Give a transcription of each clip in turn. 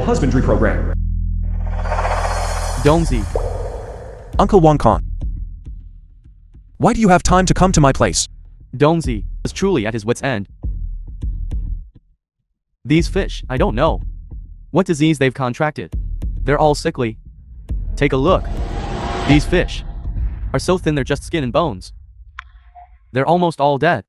Husbandry program. Dongzi. Uncle Wong Kong. Why do you have time to come to my place? Dongzi is truly at his wit's end. These fish, I don't know what disease they've contracted. They're all sickly. Take a look. These fish are so thin they're just skin and bones. They're almost all dead.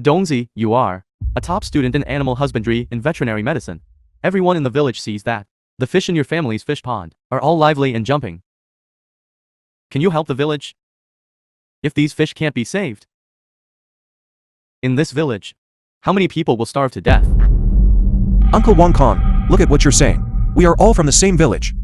Dongzi, you are a top student in animal husbandry and veterinary medicine. Everyone in the village sees that the fish in your family's fish pond are all lively and jumping. Can you help the village? If these fish can't be saved, in this village, how many people will starve to death? Uncle Wong Kong, look at what you're saying. We are all from the same village.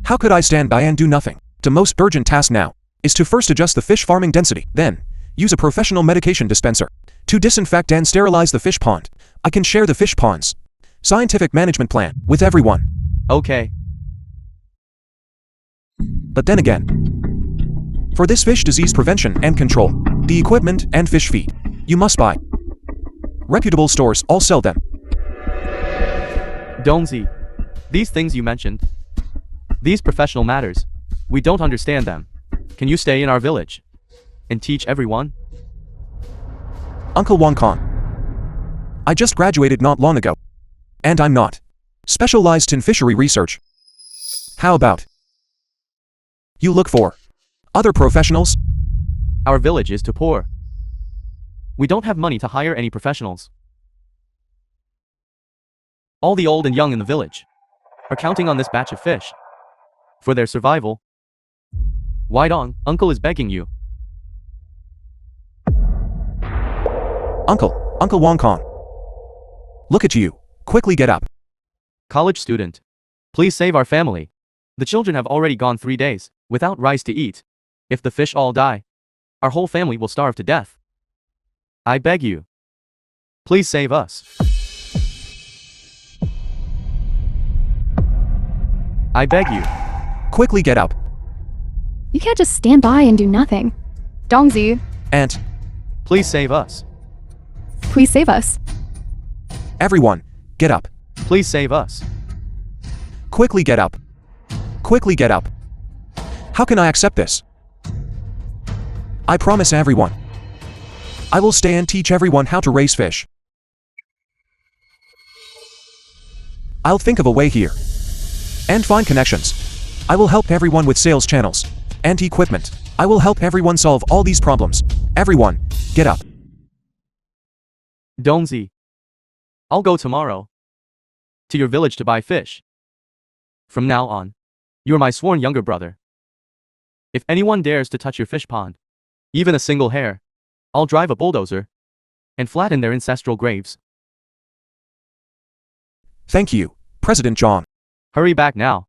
How could I stand by and do nothing? The most urgent task now is to first adjust the fish farming density, then use a professional medication dispenser to disinfect and sterilize the fish pond. I can share the fish pond's scientific management plan with everyone. Okay. But then again, for this fish disease prevention and control, the equipment and fish feed, you must buy. Reputable stores all sell them. Dongzi, these things you mentioned, these professional matters, we don't understand them. Can you stay in our village and teach everyone? Uncle Wong Kong, I just graduated not long ago, and I'm not specialized in fishery research. How about you look for other professionals? Our village is too poor. We don't have money to hire any professionals. All the old and young in the village are counting on this batch of fish for their survival. Waidong, Uncle is begging you. Uncle Wong Kong, look at you. Quickly get up. College student, please save our family. The children have already gone 3 days without rice to eat. If the fish all die, our whole family will starve to death. I beg you. Please save us. I beg you. Quickly get up. You can't just stand by and do nothing. Dongzi, Aunt, Please save us. please save us. everyone, get up. Please save us. Quickly get up. Quickly get up. How can I accept this? I promise everyone, I will stay and teach everyone how to raise fish. I'll think of a way here and find connections. I will help everyone with sales channels and equipment. I will help everyone solve all these problems. Everyone, get up. Dongzi, I'll go tomorrow to your village to buy fish. From now on, you're my sworn younger brother. If anyone dares to touch your fish pond, even a single hair, I'll drive a bulldozer and flatten their ancestral graves. Thank you, President John. Hurry back now.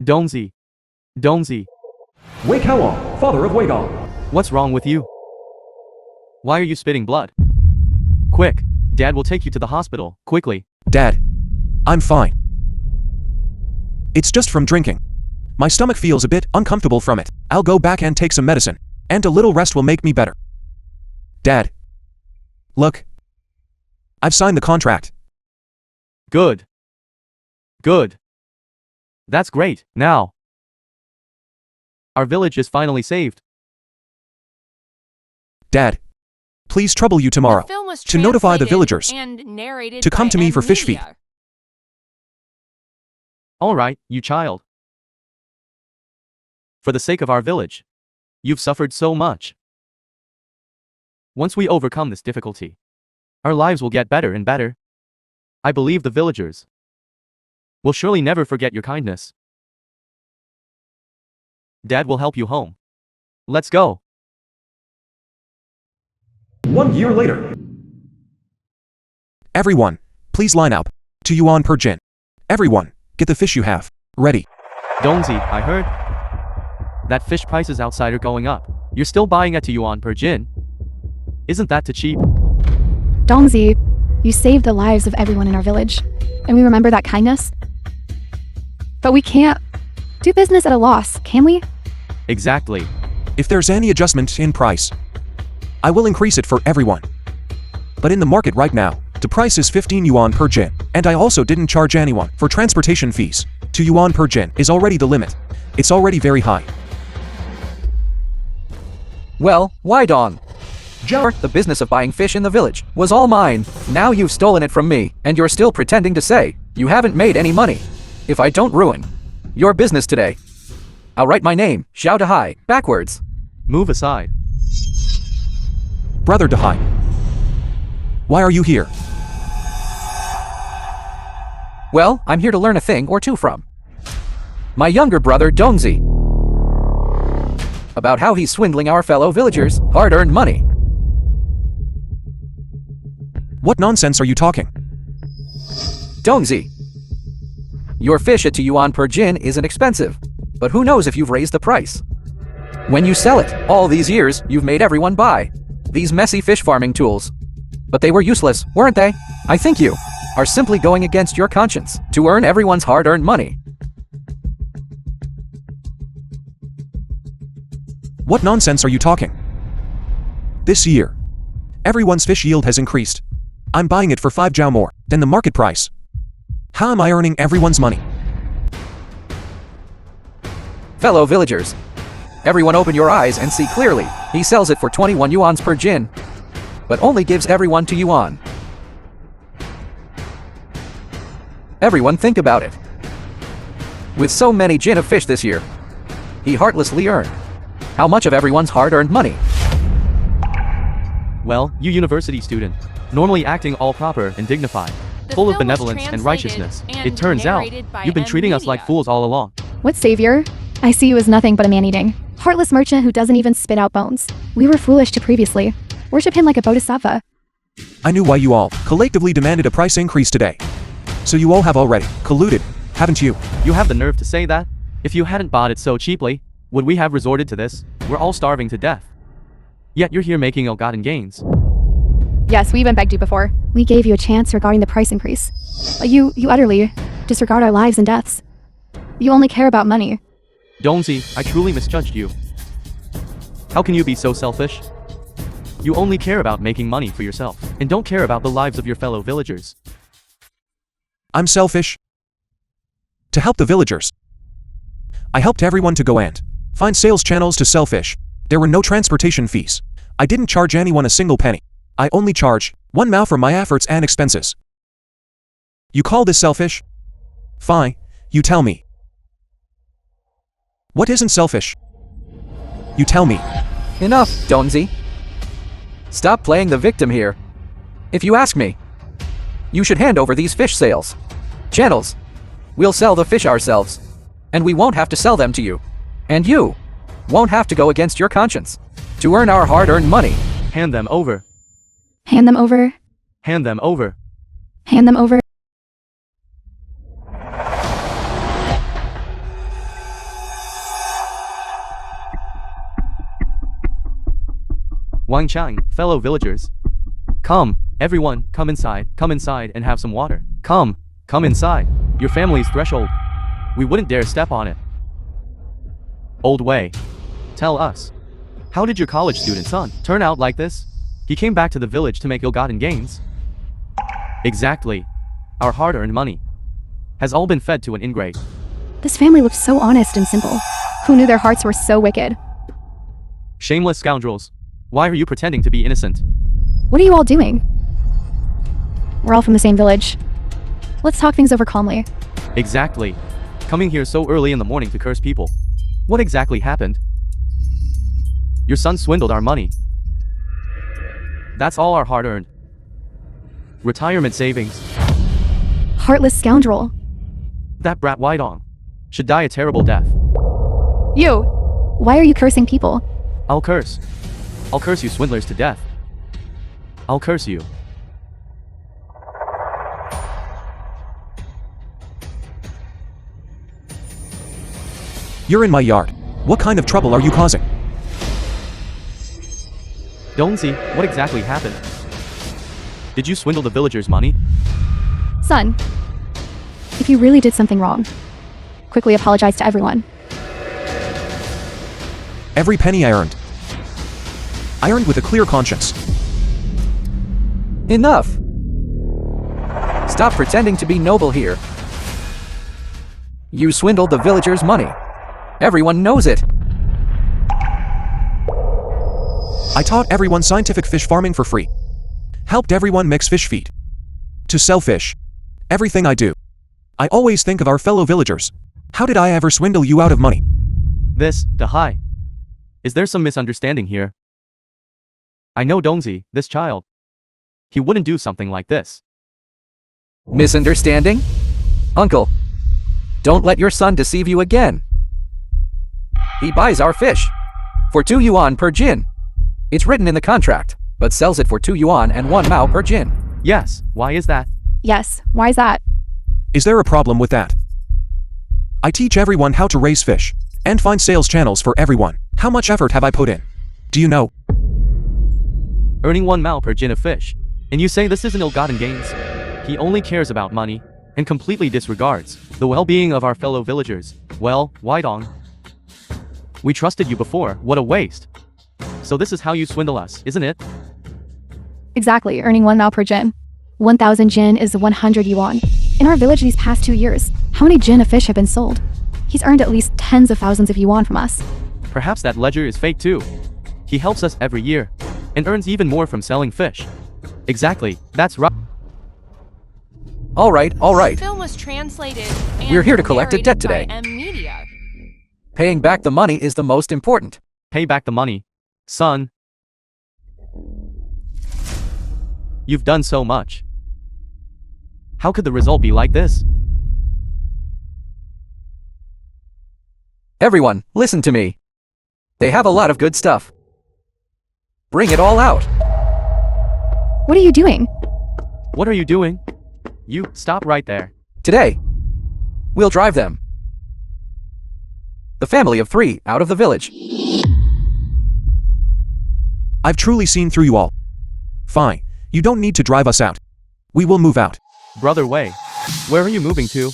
Dongzi. Wei Kaowang, father of Wei Gong. What's wrong with you? Why are you spitting blood? Quick, Dad will take you to the hospital, quickly. Dad, I'm fine. It's just from drinking. My stomach feels a bit uncomfortable from it. I'll go back and take some medicine, and a little rest will make me better. Dad, look. I've signed the contract. Good. That's great. Now, our village is finally saved. Dad, please trouble you tomorrow to notify the villagers to come to me for fish feed. All right, you child. For the sake of our village, you've suffered so much. Once we overcome this difficulty, our lives will get better and better. I believe the villagers will surely never forget your kindness. Dad will help you home. Let's go. 1 year later. Everyone, please line up. To Yuan per jin. Everyone, get the fish you have ready. Dongzi, I heard that fish prices outside are going up. You're still buying at 2 yuan per jin. Isn't that too cheap? Dongzi, you saved the lives of everyone in our village, and we remember that kindness. But we can't do business at a loss, can we? Exactly. If there's any adjustment in price, I will increase it for everyone. But in the market right now, the price is 15 yuan per jin, and I also didn't charge anyone for transportation fees. 2 yuan per jin is already the limit. It's already very high. Well, why Dong? The business of buying fish in the village was all mine. Now you've stolen it from me, and you're still pretending to say you haven't made any money. If I don't ruin your business today, I'll write my name, Xiao Dehai, backwards. Move aside. Brother Dehai, why are you here? Well, I'm here to learn a thing or two from my younger brother Dongzi about how he's swindling our fellow villagers' hard-earned money. What nonsense are you talking? Dongzi, your fish at 2 yuan per jin isn't expensive, but who knows if you've raised the price. When you sell it, all these years, you've made everyone buy these messy fish farming tools. But they were useless, weren't they? I think you are simply going against your conscience to earn everyone's hard-earned money. What nonsense are you talking? This year, everyone's fish yield has increased. I'm buying it for 5 jiao more than the market price. How am I earning everyone's money? Fellow villagers, everyone open your eyes and see clearly. He sells it for 21 yuans per jin, but only gives everyone 2 yuan. Everyone think about it. With so many jin of fish this year, he heartlessly earned how much of everyone's hard-earned money? Well, you university student, normally acting all proper and dignified, full of benevolence and righteousness, it turns out, you've been treating us like fools all along. What savior? I see you as nothing but a man-eating, heartless merchant who doesn't even spit out bones. We were foolish to previously worship him like a bodhisattva. I knew why you all collectively demanded a price increase today. So you all have already colluded, haven't you? You have the nerve to say that? If you hadn't bought it so cheaply, would we have resorted to this? We're all starving to death. Yet you're here making ill-gotten gains. Yes, we even begged you before. We gave you a chance regarding the price increase. But you utterly disregard our lives and deaths. You only care about money. Dongzi, I truly misjudged you. How can you be so selfish? You only care about making money for yourself, and don't care about the lives of your fellow villagers. I'm selfish. To help the villagers, I helped everyone to go and find sales channels to sell fish. There were no transportation fees. I didn't charge anyone a single penny. I only charge 1 mao for my efforts and expenses. You call this selfish? Fine, you tell me. What isn't selfish? You tell me. Enough, Dongzi. Stop playing the victim here. If you ask me, you should hand over these fish sales channels. We'll sell the fish ourselves, and we won't have to sell them to you. And you won't have to go against your conscience to earn our hard-earned money. Hand them over. Hand them over. Hand them over. Hand them over. Wang Chang, fellow villagers. Come, everyone, come inside and have some water. Come inside. Your family's threshold. We wouldn't dare step on it. Old Wei, tell us, how did your college student son turn out like this? He came back to the village to make ill-gotten gains. Exactly. Our hard-earned money has all been fed to an ingrate. This family looked so honest and simple. Who knew their hearts were so wicked? Shameless scoundrels. Why are you pretending to be innocent? What are you all doing? We're all from the same village. Let's talk things over calmly. Exactly. Coming here so early in the morning to curse people. What exactly happened? Your son swindled our money. That's all our hard-earned retirement savings. Heartless scoundrel. That brat Weidong should die a terrible death. You! Why are you cursing people? I'll curse you swindlers to death. I'll curse you. You're in my yard. What kind of trouble are you causing? Dongzi, what exactly happened? Did you swindle the villagers' money? Son, if you really did something wrong, quickly apologize to everyone. Every penny I earned. I earned with a clear conscience. Enough! Stop pretending to be noble here. You swindled the villagers' money. Everyone knows it. I taught everyone scientific fish farming for free. Helped everyone mix fish feed. To sell fish. Everything I do. I always think of our fellow villagers. How did I ever swindle you out of money? This, Dahai. Is there some misunderstanding here? I know Dongzi, this child. He wouldn't do something like this. Misunderstanding? Uncle, don't let your son deceive you again. He buys our fish for 2 yuan per jin. It's written in the contract, but sells it for 2 yuan and 1 mao per jin. Yes, why is that? Yes, why is that? Is there a problem with that? I teach everyone how to raise fish and find sales channels for everyone. How much effort have I put in? Do you know? Earning 1 mao per jin of fish. And you say this isn't ill-gotten gains? He only cares about money and completely disregards the well-being of our fellow villagers. Well, Weidong, we trusted you before, what a waste. So this is how you swindle us, isn't it? Exactly, earning 1 mao per jin. 1,000 jin is 100 yuan. In our village these past 2 years, how many jin of fish have been sold? He's earned at least tens of thousands of yuan from us. Perhaps that ledger is fake too. He helps us every year and earns even more from selling fish. Exactly, that's right. All right. The film was translated and We're here to collect a debt narrated today. by M Media. Paying back the money is the most important. Pay back the money. Son. You've done so much. How could the result be like this? Everyone, listen to me. They have a lot of good stuff. Bring it all out. What are you doing? What are you doing? You, stop right there. Today, we'll drive them. The family of 3 out of the village. I've truly seen through you all. Fine, you don't need to drive us out. We will move out. Brother Wei, where are you moving to?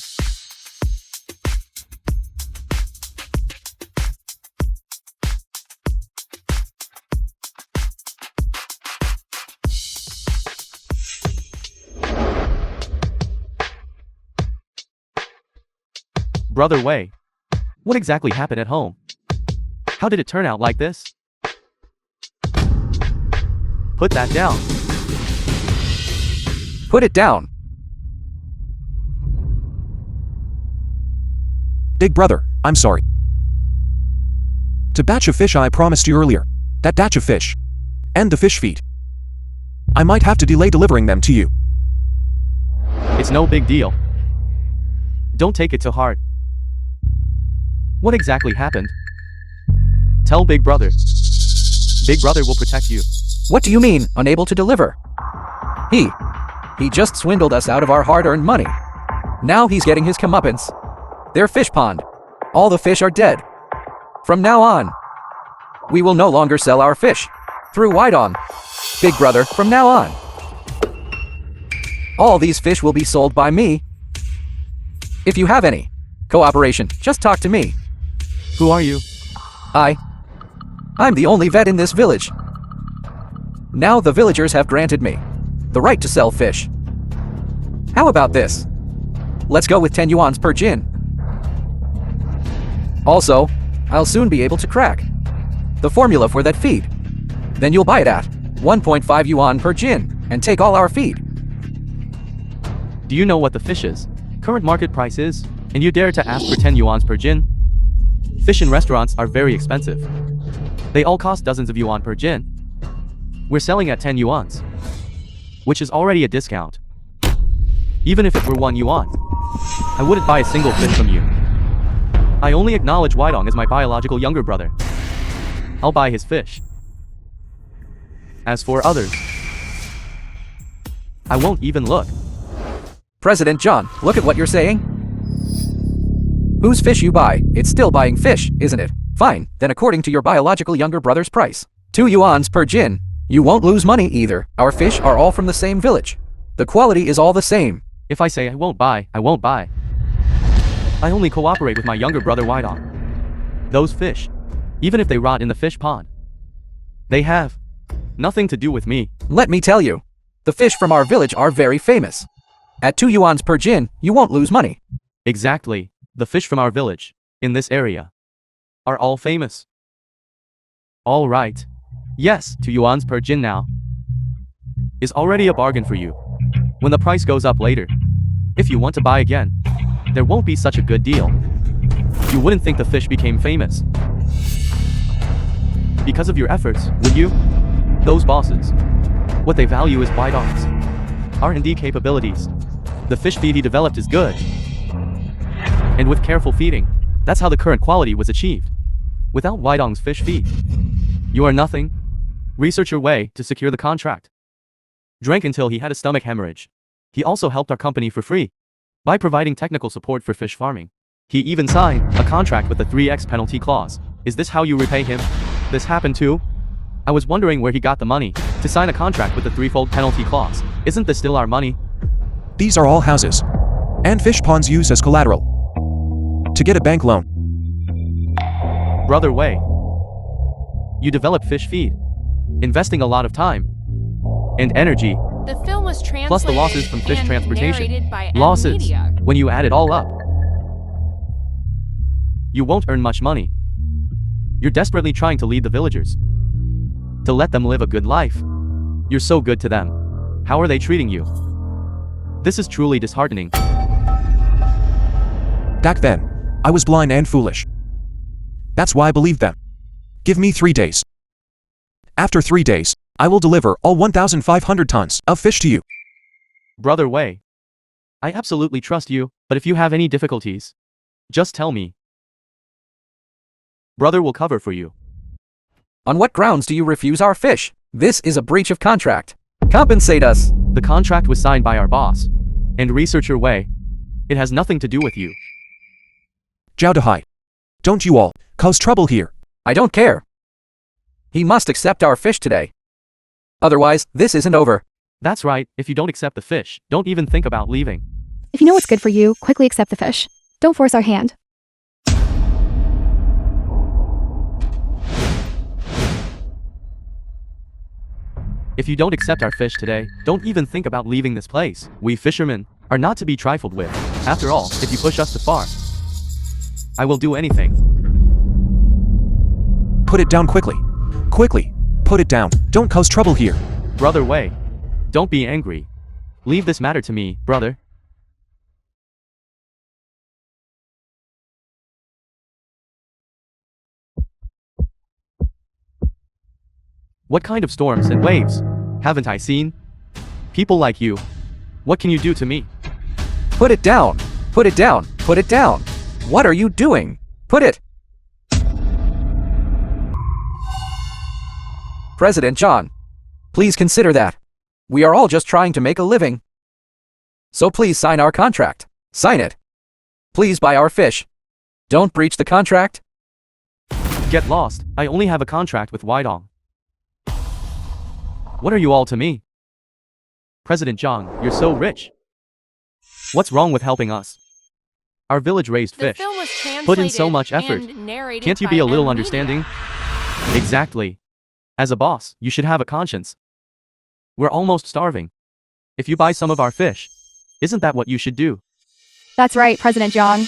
Brother Wei, what exactly happened at home? How did it turn out like this? Put that down. Put it down. Big brother, I'm sorry. To batch of fish I promised you earlier. That batch of fish. And the fish feed. I might have to delay delivering them to you. It's no big deal. Don't take it to heart. What exactly happened? Tell Big Brother. Big Brother will protect you. What do you mean, unable to deliver? He just swindled us out of our hard-earned money. Now he's getting his comeuppance. Their fish pond. All the fish are dead. From now on, we will no longer sell our fish. Through Weidong. Big Brother, from now on. All these fish will be sold by me. If you have any cooperation, just talk to me. Who are you? I'm the only vet in this village. Now the villagers have granted me the right to sell fish. How about this? Let's go with 10 yuans per jin. Also, I'll soon be able to crack the formula for that feed. Then you'll buy it at 1.5 yuan per jin and take all our feed. Do you know what the fish's current market price is? And you dare to ask for 10 yuans per jin? Fish in restaurants are very expensive. They all cost dozens of yuan per jin. We're selling at 10 yuans, which is already a discount. Even if it were 1 yuan, I wouldn't buy a single fish from you. I only acknowledge Weidong as my biological younger brother. I'll buy his fish. As for others, I won't even look. President John, look at what you're saying. Whose fish you buy, it's still buying fish, isn't it? Fine, then according to your biological younger brother's price. 2 yuans per jin. You won't lose money either. Our fish are all from the same village. The quality is all the same. If I say I won't buy, I won't buy. I only cooperate with my younger brother White-On. Those fish, even if they rot in the fish pond, they have nothing to do with me. Let me tell you, the fish from our village are very famous. At 2 yuans per jin, you won't lose money. Exactly. The fish from our village, in this area, are all famous. All right. Yes, 2 yuans per jin now is already a bargain for you. When the price goes up later, if you want to buy again, there won't be such a good deal. You wouldn't think the fish became famous because of your efforts, would you? Those bosses, what they value is White-On's R&D capabilities. The fish feed he developed is good. And with careful feeding, that's how the current quality was achieved. Without White-On's fish feed, you are nothing. Research your way to secure the contract. Drank until he had a stomach hemorrhage. He also helped our company for free by providing technical support for fish farming. He even signed a contract with a 3x penalty clause. Is this how you repay him? This happened too? I was wondering where he got the money to sign a contract with a 3-fold penalty clause. Isn't this still our money? These are all houses and fish ponds used as collateral to get a bank loan. Brother Wei, you develop fish feed, investing a lot of time and energy, The film was translated plus the losses from fish and transportation. narrated by Losses, Media. when you add it all up, you won't earn much money. You're desperately trying to lead the villagers, to let them live a good life. You're so good to them. How are they treating you? This is truly disheartening. Back then, I was blind and foolish. That's why I believed them. Give me 3 days. After 3 days, I will deliver all 1,500 tons of fish to you. Brother Wei, I absolutely trust you, but if you have any difficulties, just tell me. Brother will cover for you. On what grounds do you refuse our fish? This is a breach of contract. Compensate us. The contract was signed by our boss. And research your way. It has nothing to do with you. Zhao Dehai. Don't you all cause trouble here. I don't care. He must accept our fish today. Otherwise, this isn't over. That's right, if you don't accept the fish, don't even think about leaving. If you know what's good for you, quickly accept the fish. Don't force our hand. If you don't accept our fish today, don't even think about leaving this place. We fishermen are not to be trifled with. After all, if you push us too far, I will do anything. Put it down quickly. Quickly. Put it down. Don't cause trouble here. Brother Wei, don't be angry. Leave this matter to me, brother. What kind of storms and waves haven't I seen? People like you, what can you do to me? Put it down. Put it down. Put it down. What are you doing? Put it. President John, please consider that. We are all just trying to make a living. So please sign our contract. Sign it. Please buy our fish. Don't breach the contract. Get lost, I only have a contract with White-On. What are you all to me? President Zhang, you're so rich. What's wrong with helping us? Our village raised The fish. film was Put in so much translated effort. and narrated Can't you by be a little Media. understanding? Exactly. As a boss, you should have a conscience. We're almost starving. If you buy some of our fish, isn't that what you should do? That's right, President John.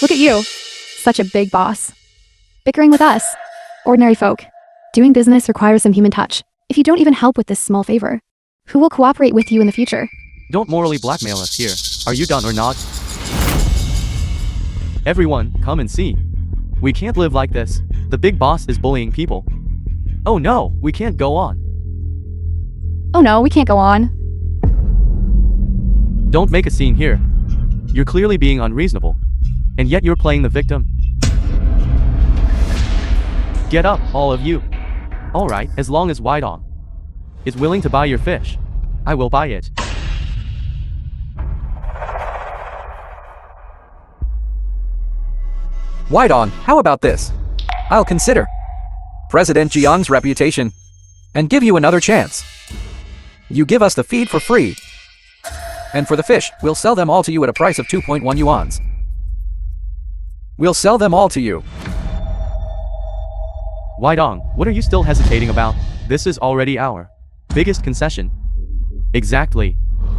Look at you. Such a big boss. Bickering with us. Ordinary folk. Doing business requires some human touch. If you don't even help with this small favor, who will cooperate with you in the future? Don't morally blackmail us here. Are you done or not? Everyone, come and see. We can't live like this. The big boss is bullying people. Oh no, we can't go on. Oh no, we can't go on. Don't make a scene here. You're clearly being unreasonable. And yet you're playing the victim. Get up, all of you. Alright, as long as White-On is willing to buy your fish, I will buy it. White-On, how about this? I'll consider. President Jiang's reputation and give you another chance. You give us the feed for free. And for the fish, we'll sell them all to you at a price of 2.1 yuans. We'll sell them all to you. Weidong, what are you still hesitating about? This is already our biggest concession. Exactly.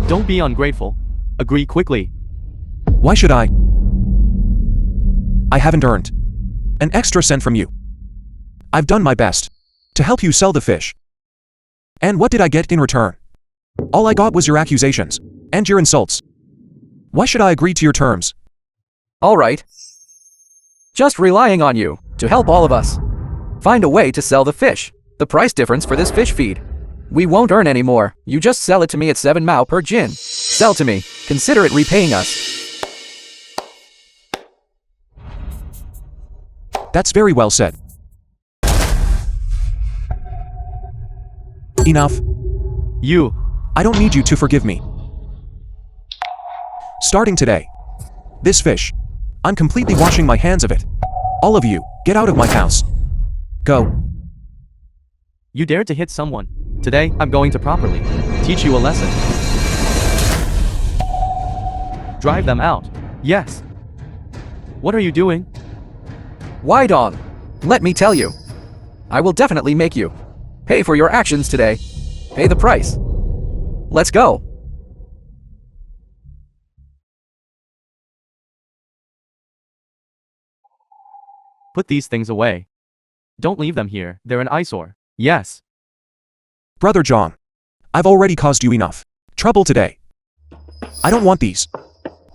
Don't be ungrateful. Agree quickly. Why should I? I haven't earned an extra cent from you. I've done my best to help you sell the fish. And what did I get in return? All I got was your accusations and your insults. Why should I agree to your terms? All right. Just relying on you to help all of us find a way to sell the fish. The price difference for this fish feed. We won't earn any more. You just sell it to me at 7 mao per jin. Sell to me. Consider it repaying us. That's very well said. Enough. I don't need you to forgive me. Starting today, this fish, I'm completely washing my hands of it. All of you, get out of my house. Go. You dared to hit someone. Today, I'm going to properly teach you a lesson. Drive them out. Yes. What are you doing? Weidong, let me tell you. I will definitely make you pay for your actions today. Pay the price. Let's go. Put these things away. Don't leave them here. They're an eyesore. Yes. Brother John, I've already caused you enough trouble today. I don't want these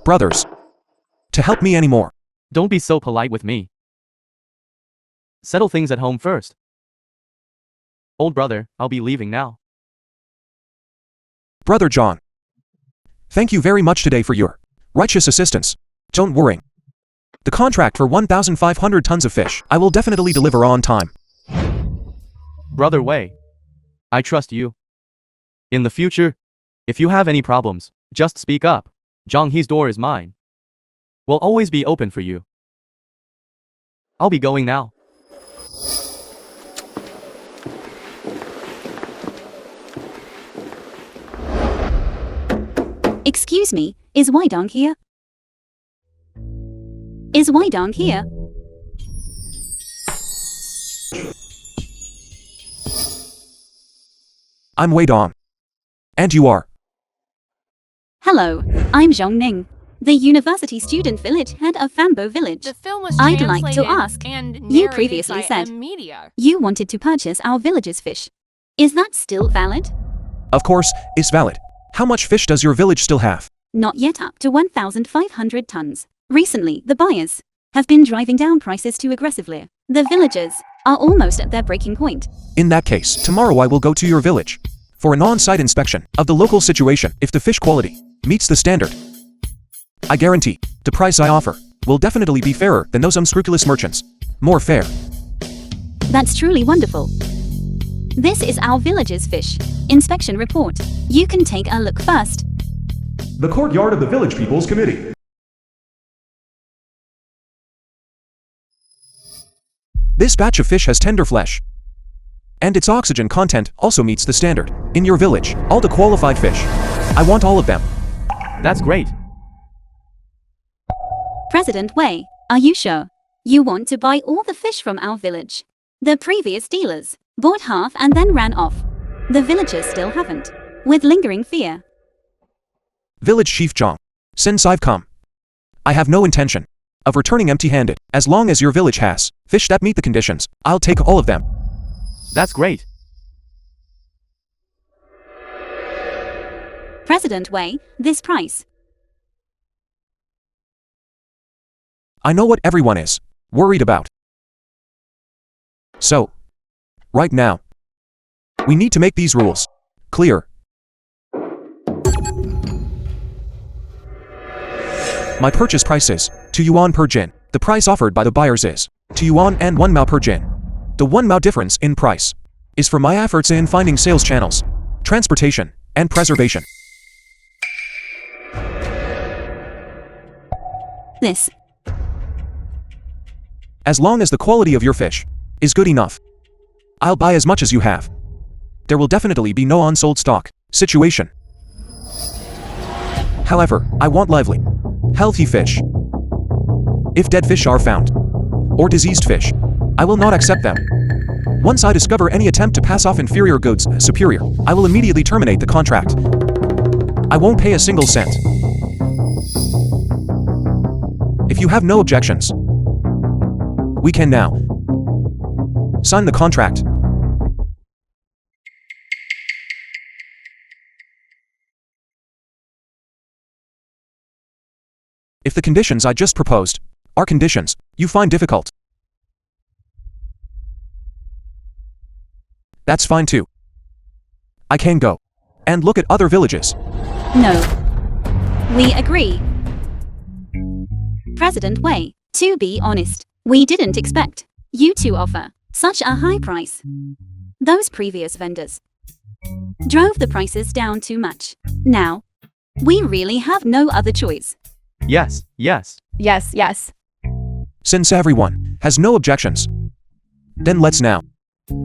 brothers to help me anymore. Don't be so polite with me. Settle things at home first. Old brother, I'll be leaving now. Brother John, thank you very much today for your righteous assistance. Don't worry. The contract for 1,500 tons of fish, I will definitely deliver on time. Brother Wei, I trust you. In the future, if you have any problems, just speak up. Zhang He's door is mine. Will always be open for you. I'll be going now. Excuse me, is Weidong here? Is Weidong here? I'm Weidong. And you are? Hello, I'm Zhong Ning. The university student village had a Fambo village. The film was I'd like to translated ask, and you narrated previously by said a media. you wanted to purchase our village's fish. Is that still valid? Of course, it's valid. How much fish does your village still have? Not yet up to 1,500 tons. Recently, the buyers have been driving down prices too aggressively. The villagers are almost at their breaking point. In that case, tomorrow I will go to your village for an on-site inspection of the local situation. If the fish quality meets the standard, I guarantee the price I offer will definitely be fairer than those unscrupulous merchants. More fair. That's truly wonderful. This is our village's fish inspection report. You can take a look first. The courtyard of the Village People's Committee. This batch of fish has tender flesh, and its oxygen content also meets the standard. In your village, all the qualified fish, I want all of them. That's great. President Wei, are you sure you want to buy all the fish from our village? The previous dealers bought half and then ran off. The villagers still haven't, with lingering fear. Village Chief Zhang, since I've come, I have no intention of returning empty-handed. As long as your village has fish that meet the conditions, I'll take all of them. That's great. President Wei, this price. I know what everyone is worried about. So, right now, we need to make these rules clear. My purchase price is 2 yuan per jin. The price offered by the buyers is 2 yuan and 1 mao per jin. The 1 mao difference in price is for my efforts in finding sales channels, transportation, and preservation. This. As long as the quality of your fish is good enough, I'll buy as much as you have. there will definitely be no unsold stock situation. However, I want lively, healthy fish. If dead fish are found, or diseased fish, I will not accept them. Once I discover any attempt to pass off inferior goods as superior, I will immediately terminate the contract. I won't pay a single cent. If you have no objections, we can now sign the contract. If the conditions I just proposed are conditions you find difficult, that's fine too. I can go and look at other villages. No. We agree. President Wei, to be honest, we didn't expect you to offer such a high price. Those previous vendors drove the prices down too much. Now, we really have no other choice. Yes, yes. Yes, yes. Since everyone has no objections, then let's now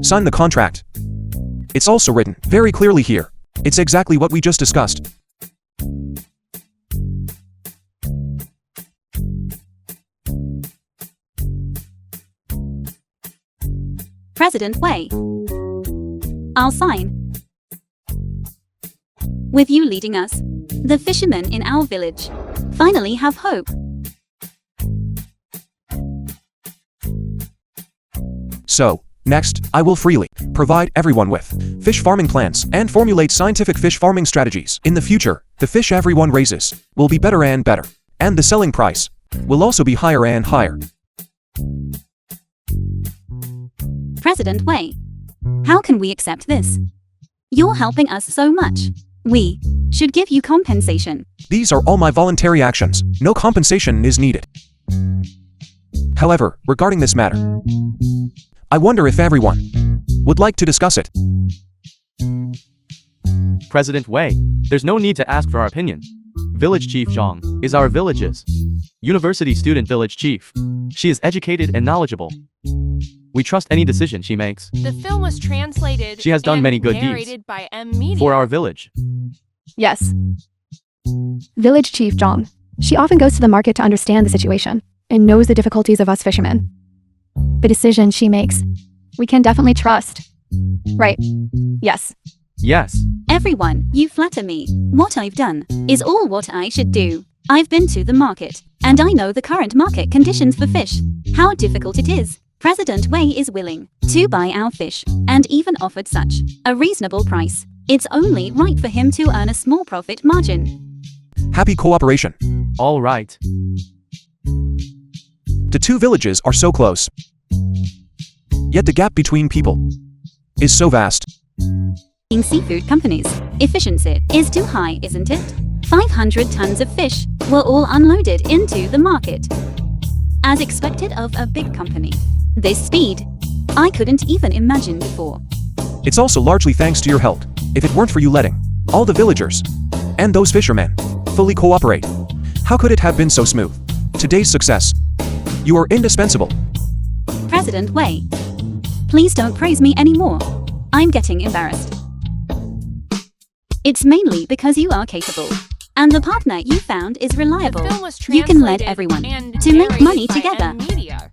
sign the contract. It's also written very clearly here. It's exactly what we just discussed. President Wei, I'll sign. With you leading us, the fishermen in our village finally have hope. So, next, I will freely provide everyone with fish farming plans and formulate scientific fish farming strategies. In the future, the fish everyone raises will be better and better, and the selling price will also be higher and higher. President Wei, how can we accept this? You're helping us so much. We should give you compensation. These are all my voluntary actions. No compensation is needed. However, regarding this matter, I wonder if everyone would like to discuss it. President Wei, there's no need to ask for our opinion. Village Chief Zhang is our village's university student village chief. She is educated and knowledgeable. We trust any decision she makes. The film was translated. She has done and many good narrated deeds by M Media. for our village. Yes. Village Chief Zhang. She often goes to the market to understand the situation and knows the difficulties of us fishermen. The decision she makes, we can definitely trust. Right. Yes. Yes. Everyone, you flatter me. What I've done is all what I should do. I've been to the market, and I know the current market conditions for fish, how difficult it is. President Wei is willing to buy our fish, and even offered such a reasonable price. It's only right for him to earn a small profit margin. Happy cooperation. All right. The two villages are so close, yet the gap between people is so vast. In seafood companies, efficiency is too high, isn't it? 500 tons of fish were all unloaded into the market. As expected of a big company. This speed, I couldn't even imagine before. It's also largely thanks to your help. If it weren't for you letting all the villagers and those fishermen fully cooperate, how could it have been so smooth? Today's success. You are indispensable. President Wei, please don't praise me anymore. I'm getting embarrassed. It's mainly because you are capable, and the partner you found is reliable. The film was You can lead translated everyone and to make money narrated by together. M Media.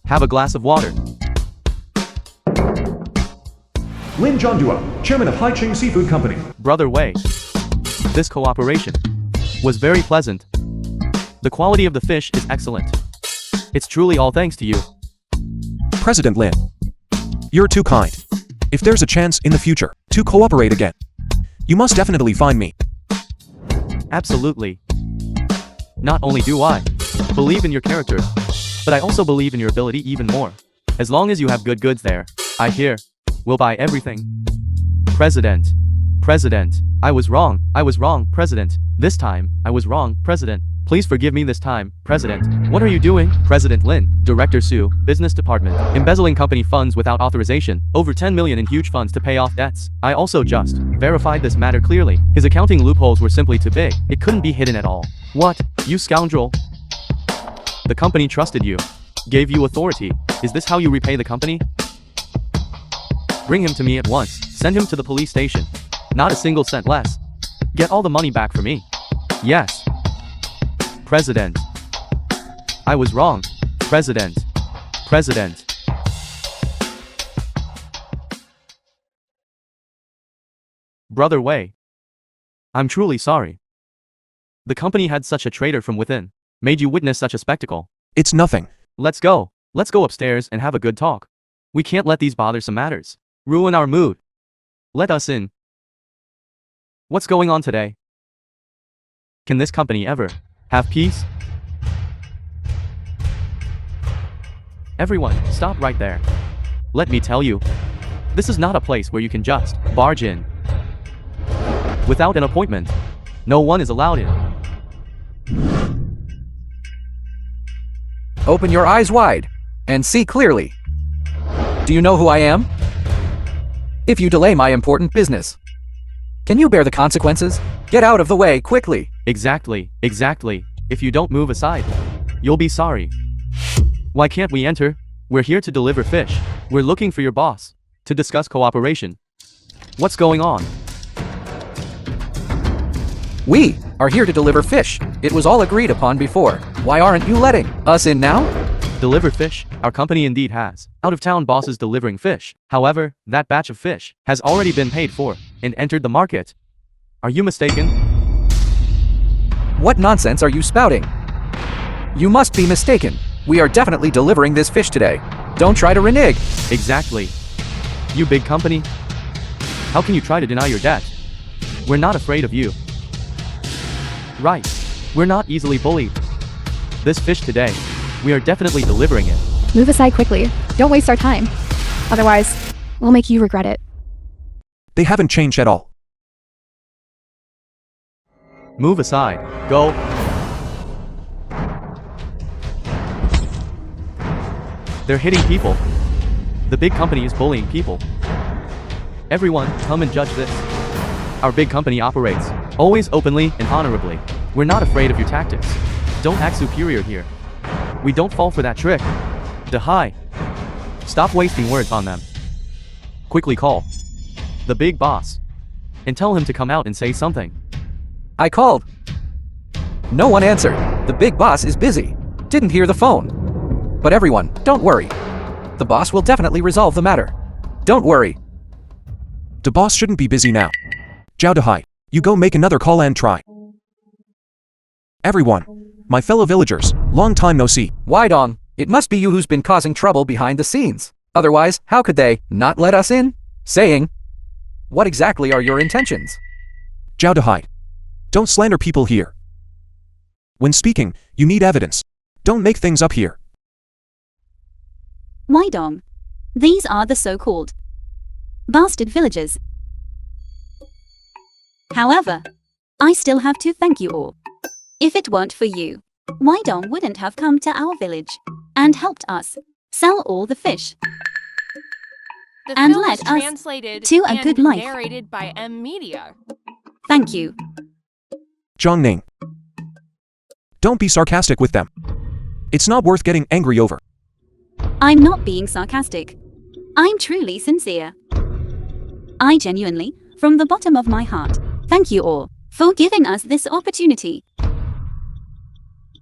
Have a glass of water. Lin Zhongdua, chairman of Haicheng Seafood Company. Brother Wei. This cooperation was very pleasant. The quality of the fish is excellent. It's truly all thanks to you. President Lin, you're too kind. If there's a chance in the future to cooperate again, you must definitely find me. Absolutely. Not only do I believe in your character, but I also believe in your ability even more. As long as you have good goods there, I hear, we'll buy everything. President. President. I was wrong, President. This time, I was wrong, President. Please forgive me this time, President. What are you doing? President Lin, Director Su, Business Department. Embezzling company funds without authorization, over 10 million in huge funds to pay off debts. I also just verified this matter clearly. His accounting loopholes were simply too big. It couldn't be hidden at all. What? You scoundrel. The company trusted you. Gave you authority. Is this how you repay the company? Bring him to me at once. Send him to the police station. Not a single cent less. Get all the money back for me. Yes. President. I was wrong. President. President. Brother Wei. I'm truly sorry. The company had such a traitor from within. Made you witness such a spectacle. It's nothing. Let's go. Let's go upstairs and have a good talk. We can't let these bothersome matters ruin our mood. Let us in. What's going on today? Can this company ever have peace? Everyone, stop right there. Let me tell you, this is not a place where you can just barge in without an appointment. No one is allowed in. Open your eyes wide and see clearly. Do you know who I am? If you delay my important business, can you bear the consequences? Get out of the way quickly. Exactly. If you don't move aside, you'll be sorry. Why can't we enter? We're here to deliver fish. We're looking for your boss to discuss cooperation. What's going on? We are here to deliver fish. It was all agreed upon before. Why aren't you letting us in now? Deliver fish? Our company indeed has out-of-town bosses delivering fish. However, that batch of fish has already been paid for and entered the market. Are you mistaken? What nonsense are you spouting? You must be mistaken. We are definitely delivering this fish today. Don't try to renege. Exactly. You big company? How can you try to deny your debt? We're not afraid of you. Right. We're not easily bullied. This fish today, we are definitely delivering it. Move aside quickly. Don't waste our time. Otherwise, we'll make you regret it. They haven't changed at all. Move aside. Go. They're hitting people. The big company is bullying people. Everyone, come and judge this. Our big company operates always openly and honorably. We're not afraid of your tactics. Don't act superior here. We don't fall for that trick. Dehai. Stop wasting words on them. Quickly call the big boss and tell him to come out and say something. I called. No one answered. The big boss is busy. Didn't hear the phone. But everyone, don't worry. The boss will definitely resolve the matter. Don't worry. The boss shouldn't be busy now. Zhao Dehai, you go make another call and try. Everyone, my fellow villagers, long time no see. Why Dong? It must be you who's been causing trouble behind the scenes. Otherwise, how could they not let us in? Saying, what exactly are your intentions? Zhao Dehai, don't slander people here. When speaking, you need evidence. Don't make things up here. Why Dong? These are the so-called bastard villagers. However, I still have to thank you all. If it weren't for you, Why Dong wouldn't have come to our village and helped us sell all the fish The and film led is us translated to a and good life. narrated by M Media. Thank you. Zhang Ning. Don't be sarcastic with them. It's not worth getting angry over. I'm not being sarcastic. I'm truly sincere. I genuinely, from the bottom of my heart, thank you all for giving us this opportunity.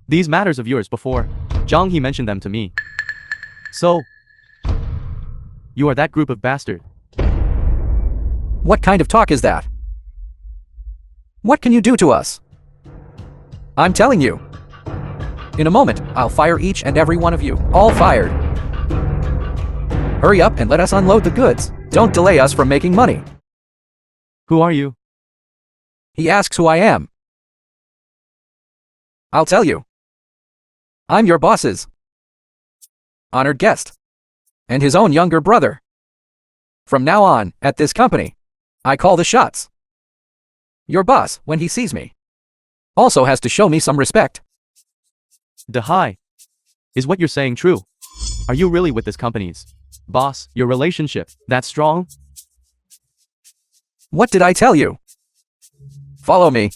These matters of yours before, Zhang He mentioned them to me. So, you are that group of bastard. What kind of talk is that? What can you do to us? I'm telling you. In a moment, I'll fire each and every one of you. All fired. Hurry up and let us unload the goods. Don't delay us from making money. Who are you? He asks who I am. I'll tell you. I'm your boss's honored guest and his own younger brother. From now on, at this company, I call the shots. Your boss, when he sees me, also has to show me some respect. Dehai. Is what you're saying true? Are you really with this company's boss, your relationship that strong? What did I tell you? Follow me,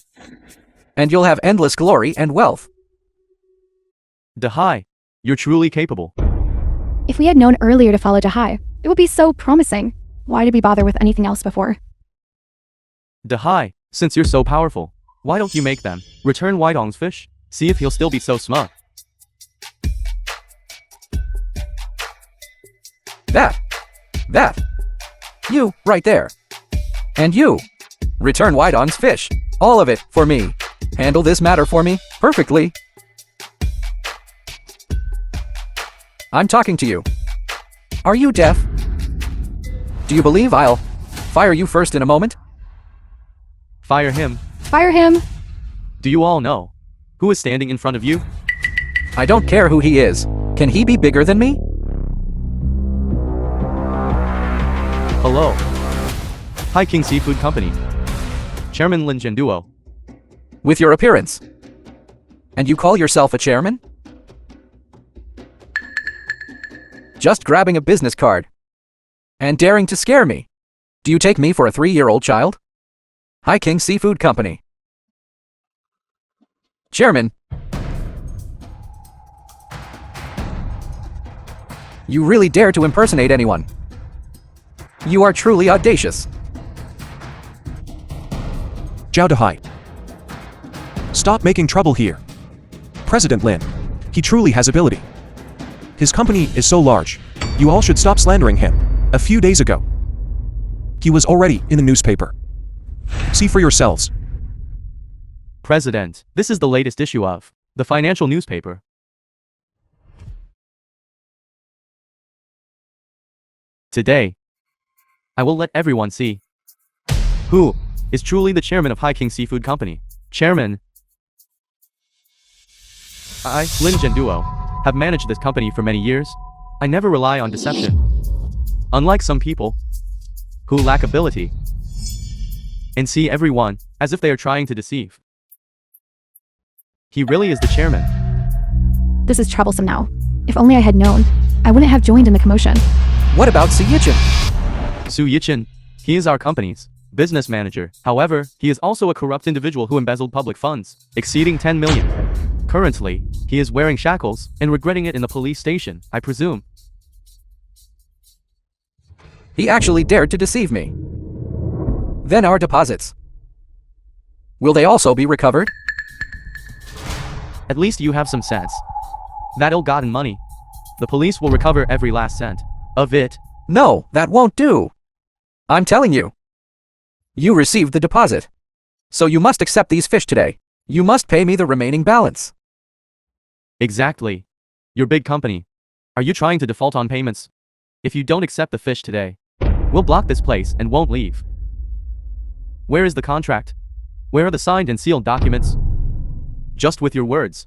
and you'll have endless glory and wealth. Dehai, you're truly capable. If we had known earlier to follow Dehai, it would be so promising. Why did we bother with anything else before? Dahai, since you're so powerful, why don't you make them return Weidong's fish? See if he'll still be so smug. That. You, right there. And you. Return Weidong's fish. All of it, for me. Handle this matter for me, perfectly. I'm talking to you. Are you deaf? Do you believe I'll fire you first in a moment? Fire him. Fire him! Do you all know who is standing in front of you? I don't care who he is. Can he be bigger than me? Hello. Hi King Seafood Company. Chairman Lin Duo. With your appearance. And you call yourself a chairman? Just grabbing a business card. And daring to scare me. Do you take me for a 3-year-old child? Hi King Seafood Company. Chairman. You really dare to impersonate anyone. You are truly audacious. Zhao Dahai. Stop making trouble here. President Lin. He truly has ability. His company is so large. You all should stop slandering him. A few days ago, he was already in the newspaper. See for yourselves. President, this is the latest issue of the financial newspaper. Today, I will let everyone see who is truly the chairman of High King Seafood Company. Chairman, I, Lin Duo, have managed this company for many years. I never rely on deception. Unlike some people who lack ability and see everyone as if they are trying to deceive. He really is the chairman. This is troublesome now. If only I had known, I wouldn't have joined in the commotion. What about Su Yichin? Su Yichin, he is our company's business manager. However, he is also a corrupt individual who embezzled public funds, exceeding 10 million. Currently, he is wearing shackles and regretting it in the police station, I presume. He actually dared to deceive me. Then our deposits. Will they also be recovered? At least you have some sense. That ill-gotten money, the police will recover every last cent of it. No, that won't do. I'm telling you. You received the deposit. So you must accept these fish today. You must pay me the remaining balance. Exactly. Your big company. Are you trying to default on payments? If you don't accept the fish today, we'll block this place and won't leave. Where is the contract? Where are the signed and sealed documents? Just with your words.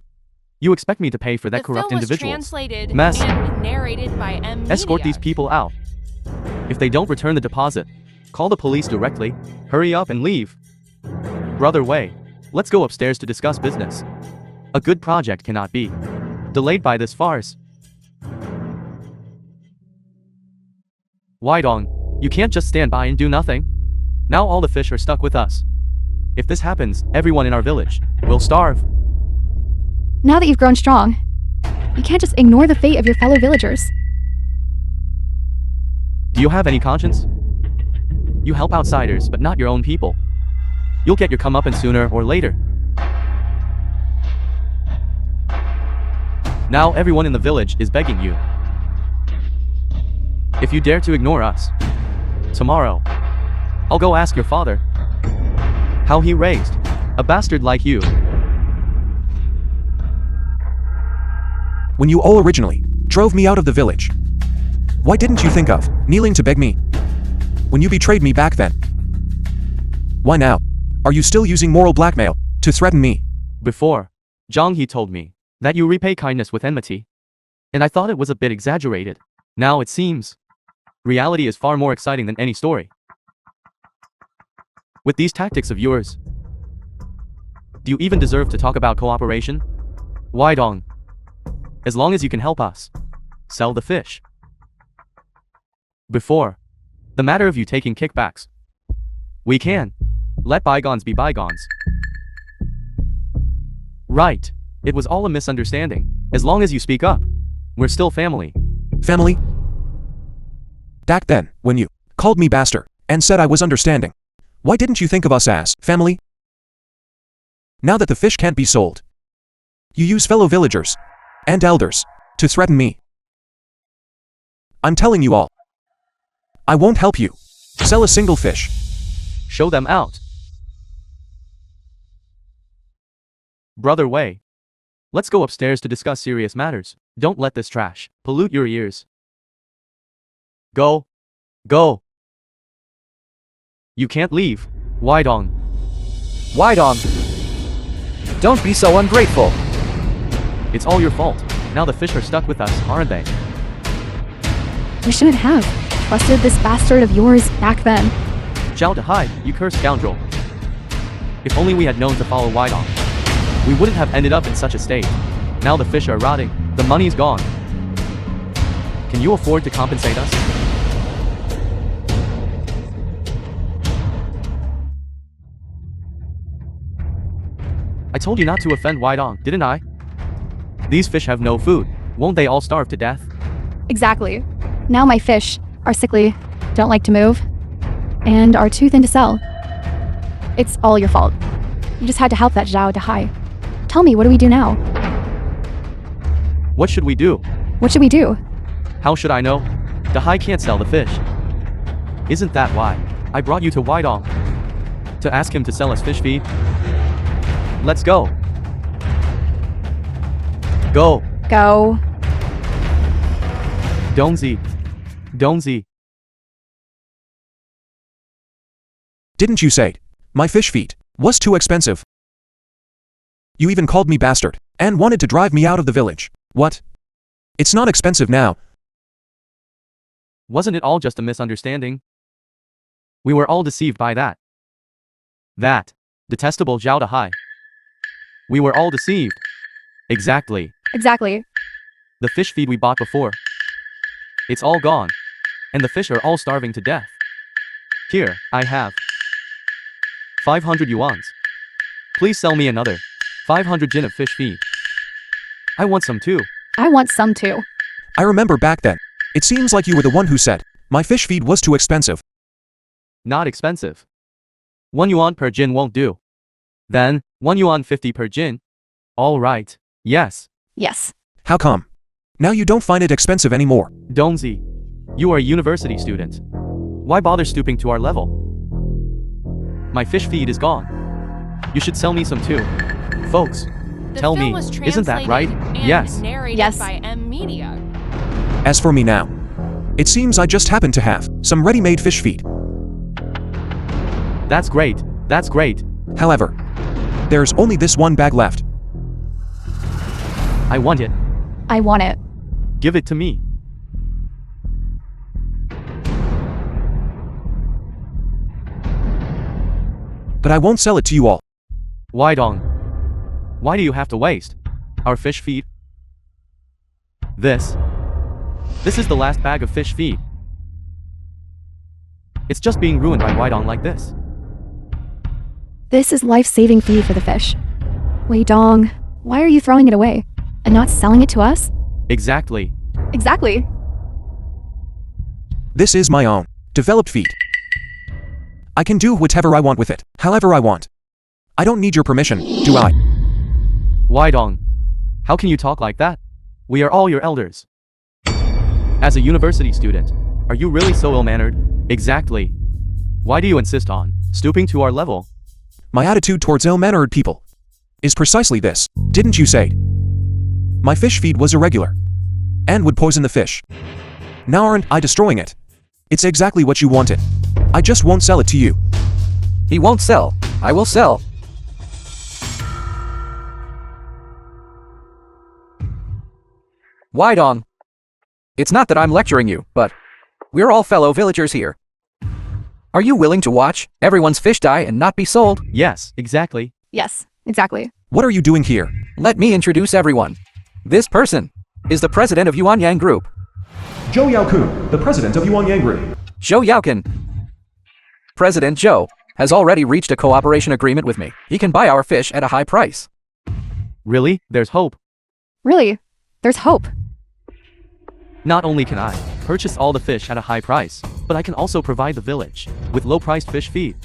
You expect me to pay for that corrupt individual? Translated Mess. and narrated by M. Escort Media. these people out. If they don't return the deposit, call the police directly. Hurry up and leave. Brother Wei, let's go upstairs to discuss business. A good project cannot be delayed by this farce. Weidong, you can't just stand by and do nothing. Now all the fish are stuck with us. If this happens, everyone in our village will starve. Now that you've grown strong, you can't just ignore the fate of your fellow villagers. Do you have any conscience? You help outsiders, but not your own people. You'll get your comeuppance sooner or later. Now everyone in the village is begging you. If you dare to ignore us, tomorrow, I'll go ask your father how he raised a bastard like you. When you all originally drove me out of the village, why didn't you think of kneeling to beg me? When you betrayed me back then, why now are you still using moral blackmail to threaten me? Before, Zhang He told me that you repay kindness with enmity, and I thought it was a bit exaggerated. Now it seems reality is far more exciting than any story. With these tactics of yours, do you even deserve to talk about cooperation? Weidong, as long as you can help us sell the fish. Before, the matter of you taking kickbacks, we can let bygones be bygones. Right, it was all a misunderstanding. As long as you speak up, we're still family. Family? Back then, when you called me bastard, and said I was understanding. Why didn't you think of us as family? Now that the fish can't be sold, you use fellow villagers and elders to threaten me. I'm telling you all, I won't help you sell a single fish. Show them out. Brother Wei. Let's go upstairs to discuss serious matters. Don't let this trash pollute your ears. Go. Go. You can't leave. Weidong. Weidong. Don't be so ungrateful. It's all your fault. Now the fish are stuck with us, aren't they? We shouldn't have trusted this bastard of yours back then. Zhao Dehai, you cursed scoundrel. If only we had known to follow Weidong, we wouldn't have ended up in such a state. Now the fish are rotting. The money's gone. Can you afford to compensate us? I told you not to offend Weidong, didn't I? These fish have no food. Won't they all starve to death? Exactly. Now my fish are sickly, don't like to move, and are too thin to sell. It's all your fault. You just had to help that Zhao Dehai. Tell me, what do we do now? What should we do? What should we do? How should I know? Dehai can't sell the fish. Isn't that why I brought you to Weidong? To ask him to sell us fish feed? Let's go. Go. Go. Dongzi. Dongzi. Didn't you say my fish feed was too expensive? You even called me bastard and wanted to drive me out of the village. What? It's not expensive now. Wasn't it all just a misunderstanding? We were all deceived by that. That detestable Zhao Dehai. We were all deceived. Exactly. Exactly. The fish feed we bought before. It's all gone. And the fish are all starving to death. Here, I have 500 yuans. Please sell me another 500 jin of fish feed. I want some too. I want some too. I remember back then. It seems like you were the one who said my fish feed was too expensive. Not expensive. 1 yuan per jin won't do. Then, 1 yuan 50 per jin. All right. Yes. Yes. How come? Now you don't find it expensive anymore. Dongzi, you are a university student. Why bother stooping to our level? My fish feed is gone. You should sell me some too. Folks, The tell film me, was isn't that right? translated and Yes. narrated Yes. by M Media. As for me now, it seems I just happen to have some ready-made fish feed. That's great. That's great. However, there's only this one bag left. I want it. I want it. Give it to me. But I won't sell it to you all. Weidong. Why do you have to waste our fish feed? This is the last bag of fish feed. It's just being ruined by Weidong like this. This is life-saving feed for the fish. Wei Dong, why are you throwing it away and not selling it to us? Exactly. Exactly. This is my own developed feed. I can do whatever I want with it, however I want. I don't need your permission, do I? Weidong. How can you talk like that? We are all your elders. As a university student, are you really so ill-mannered? Exactly. Why do you insist on stooping to our level? My attitude towards ill-mannered people is precisely this. Didn't you say my fish feed was irregular and would poison the fish? Now aren't I destroying it? It's exactly what you wanted. I just won't sell it to you. He won't sell. I will sell. Weidong. It's not that I'm lecturing you, but we're all fellow villagers here. Are you willing to watch everyone's fish die and not be sold? Yes, exactly. Yes, exactly. What are you doing here? Let me introduce everyone. This person is the president of Yuanyang Group, Zhou Yaokun, the president of Yuanyang Group. Zhou Yaokan. President Zhou has already reached a cooperation agreement with me. He can buy our fish at a high price. Really? There's hope. Really? There's hope. Not only can I purchase all the fish at a high price, but I can also provide the village with low-priced fish feed.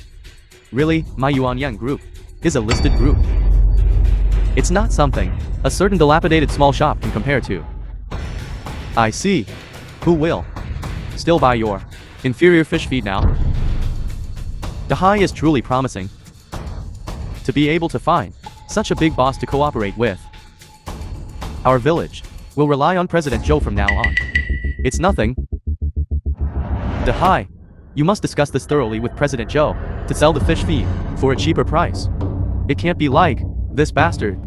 Really, my Yuanyang group is a listed group. It's not something a certain dilapidated small shop can compare to. I see. Who will still buy your inferior fish feed now? The high is truly promising. To be able to find such a big boss to cooperate with. Our village will rely on President Zhou from now on. It's nothing. The high, you must discuss this thoroughly with President Zhou to sell the fish feed for a cheaper price. It can't be like this bastard.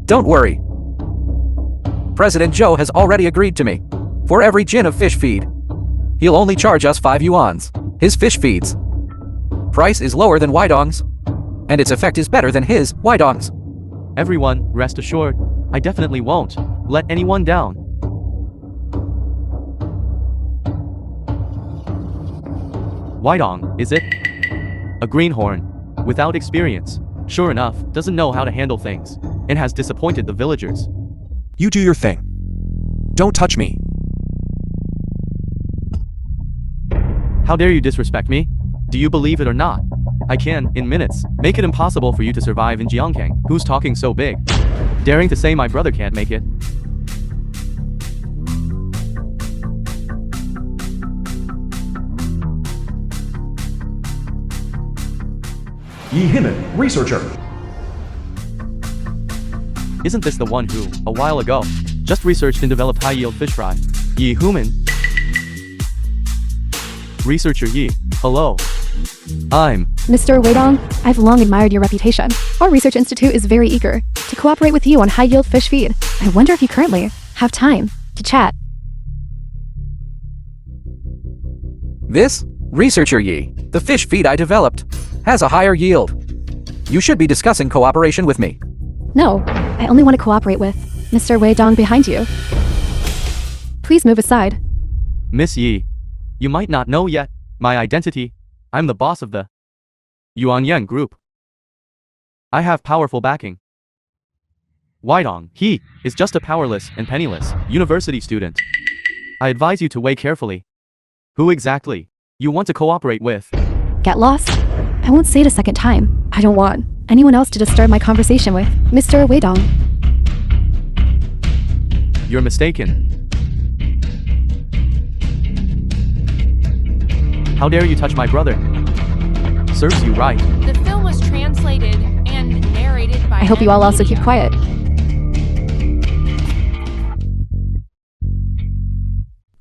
Don't worry. President Zhou has already agreed to me. For every jin of fish feed, he'll only charge us 5 yuans. His fish feeds price is lower than Weidong's, and its effect is better than his, Weidong's. Everyone, rest assured, I definitely won't let anyone down. Weidong, is it? A greenhorn, without experience, sure enough, doesn't know how to handle things, and has disappointed the villagers. You do your thing. Don't touch me. How dare you disrespect me? Do you believe it or not? I can, in minutes, make it impossible for you to survive in Jiangkang. Who's talking so big? Daring to say my brother can't make it? Yi Himan, researcher. Isn't this the one who, a while ago, just researched and developed high-yield fish fry? Yi Human? Researcher Yi, hello. I'm Mr. Weidong, I've long admired your reputation. Our research institute is very eager to cooperate with you on high-yield fish feed. I wonder if you currently have time to chat. This, Researcher Yi, the fish feed I developed, has a higher yield. You should be discussing cooperation with me. No, I only want to cooperate with Mr. Weidong behind you. Please move aside. Miss Yi. You might not know yet my identity. I'm the boss of the Yuanyang group. I have powerful backing. Weidong, he is just a powerless and penniless university student. I advise you to weigh carefully who exactly you want to cooperate with. Get lost? I won't say it a second time. I don't want anyone else to disturb my conversation with Mr. Weidong. You're mistaken. How dare you touch my brother? Serves you right. The film was translated and narrated by I hope you all also keep quiet.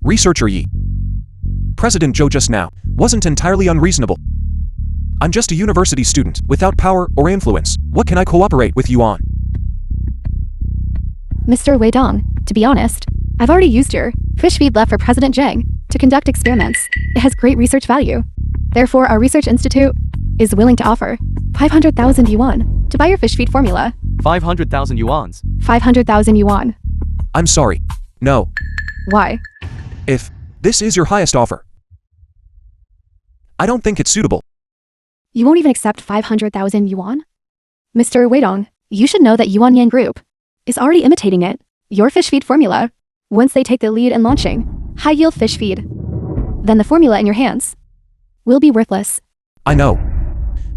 Researcher Yi. President Zhou just now wasn't entirely unreasonable. I'm just a university student without power or influence. What can I cooperate with you on? Mr. Weidong, to be honest, I've already used your fish feed left for President Zhang to conduct experiments. It has great research value. Therefore, our research institute is willing to offer 500,000 yuan to buy your fish feed formula. 500,000 yuans. 500,000 yuan. I'm sorry. No. Why? If this is your highest offer, I don't think it's suitable. You won't even accept 500,000 yuan? Mr. Weidong, you should know that Yuanyang Group is already imitating it, your fish feed formula. Once they take the lead in launching high-yield fish feed, then the formula in your hands will be worthless. I know.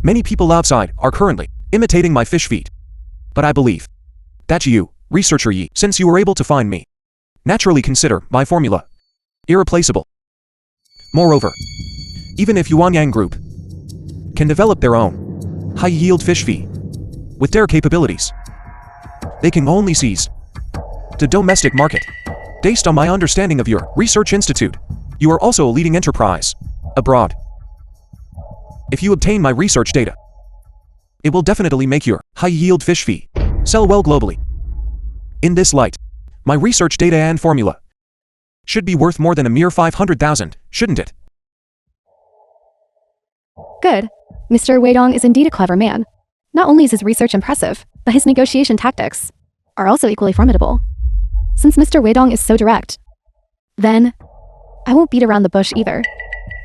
Many people outside are currently imitating my fish feed. But I believe that you, Researcher Yi, since you were able to find me, naturally consider my formula irreplaceable. Moreover, even if Yuanyang Group can develop their own high-yield fish feed with their capabilities, they can only seize the domestic market. Based on my understanding of your research institute, you are also a leading enterprise abroad. If you obtain my research data, it will definitely make your high-yield fish feed sell well globally. In this light, my research data and formula should be worth more than a mere 500,000, shouldn't it? Good. Mr. Weidong is indeed a clever man. Not only is his research impressive, but his negotiation tactics are also equally formidable. Since Mr. Weidong is so direct, then I won't beat around the bush either.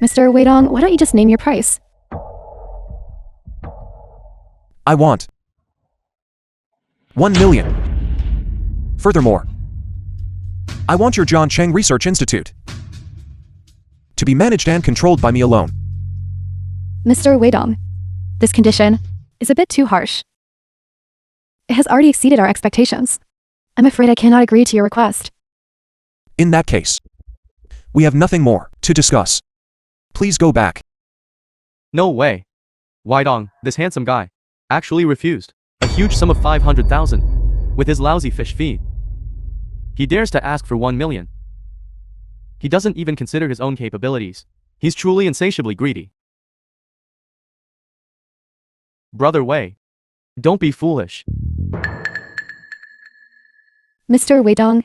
Mr. Weidong, why don't you just name your price? I want 1 million. Furthermore, I want your John Cheng Research Institute to be managed and controlled by me alone. Mr. Weidong, this condition is a bit too harsh. It has already exceeded our expectations. I'm afraid I cannot agree to your request. In that case, we have nothing more to discuss. Please go back. No way. Weidong, this handsome guy, actually refused a huge sum of 500,000 with his lousy fish feed. He dares to ask for 1 million. He doesn't even consider his own capabilities. He's truly insatiably greedy. Brother Wei, don't be foolish. Mr. Weidong,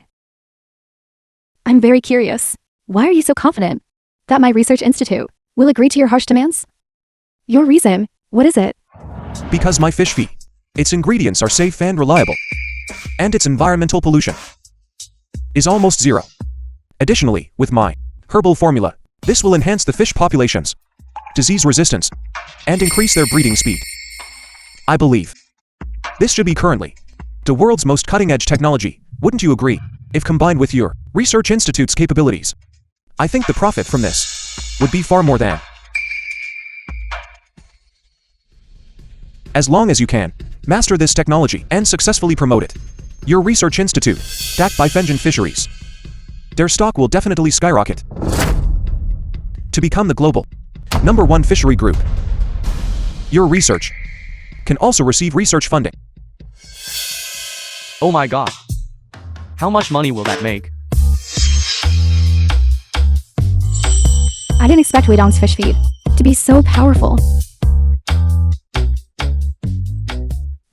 I'm very curious. Why are you so confident that my research institute will agree to your harsh demands? Your reason, what is it? Because my fish feed, its ingredients are safe and reliable, and its environmental pollution is almost zero. Additionally, with my herbal formula, this will enhance the fish population's disease resistance and increase their breeding speed. I believe this should be currently the world's most cutting-edge technology, wouldn't you agree? If combined with your research institute's capabilities, I think the profit from this would be far more than. As long as you can master this technology and successfully promote it, your research institute, backed by Fenjin Fisheries, their stock will definitely skyrocket to become the global #1 fishery group. Your research can also receive research funding. Oh my god. How much money will that make? I didn't expect Weidong's fish feed to be so powerful.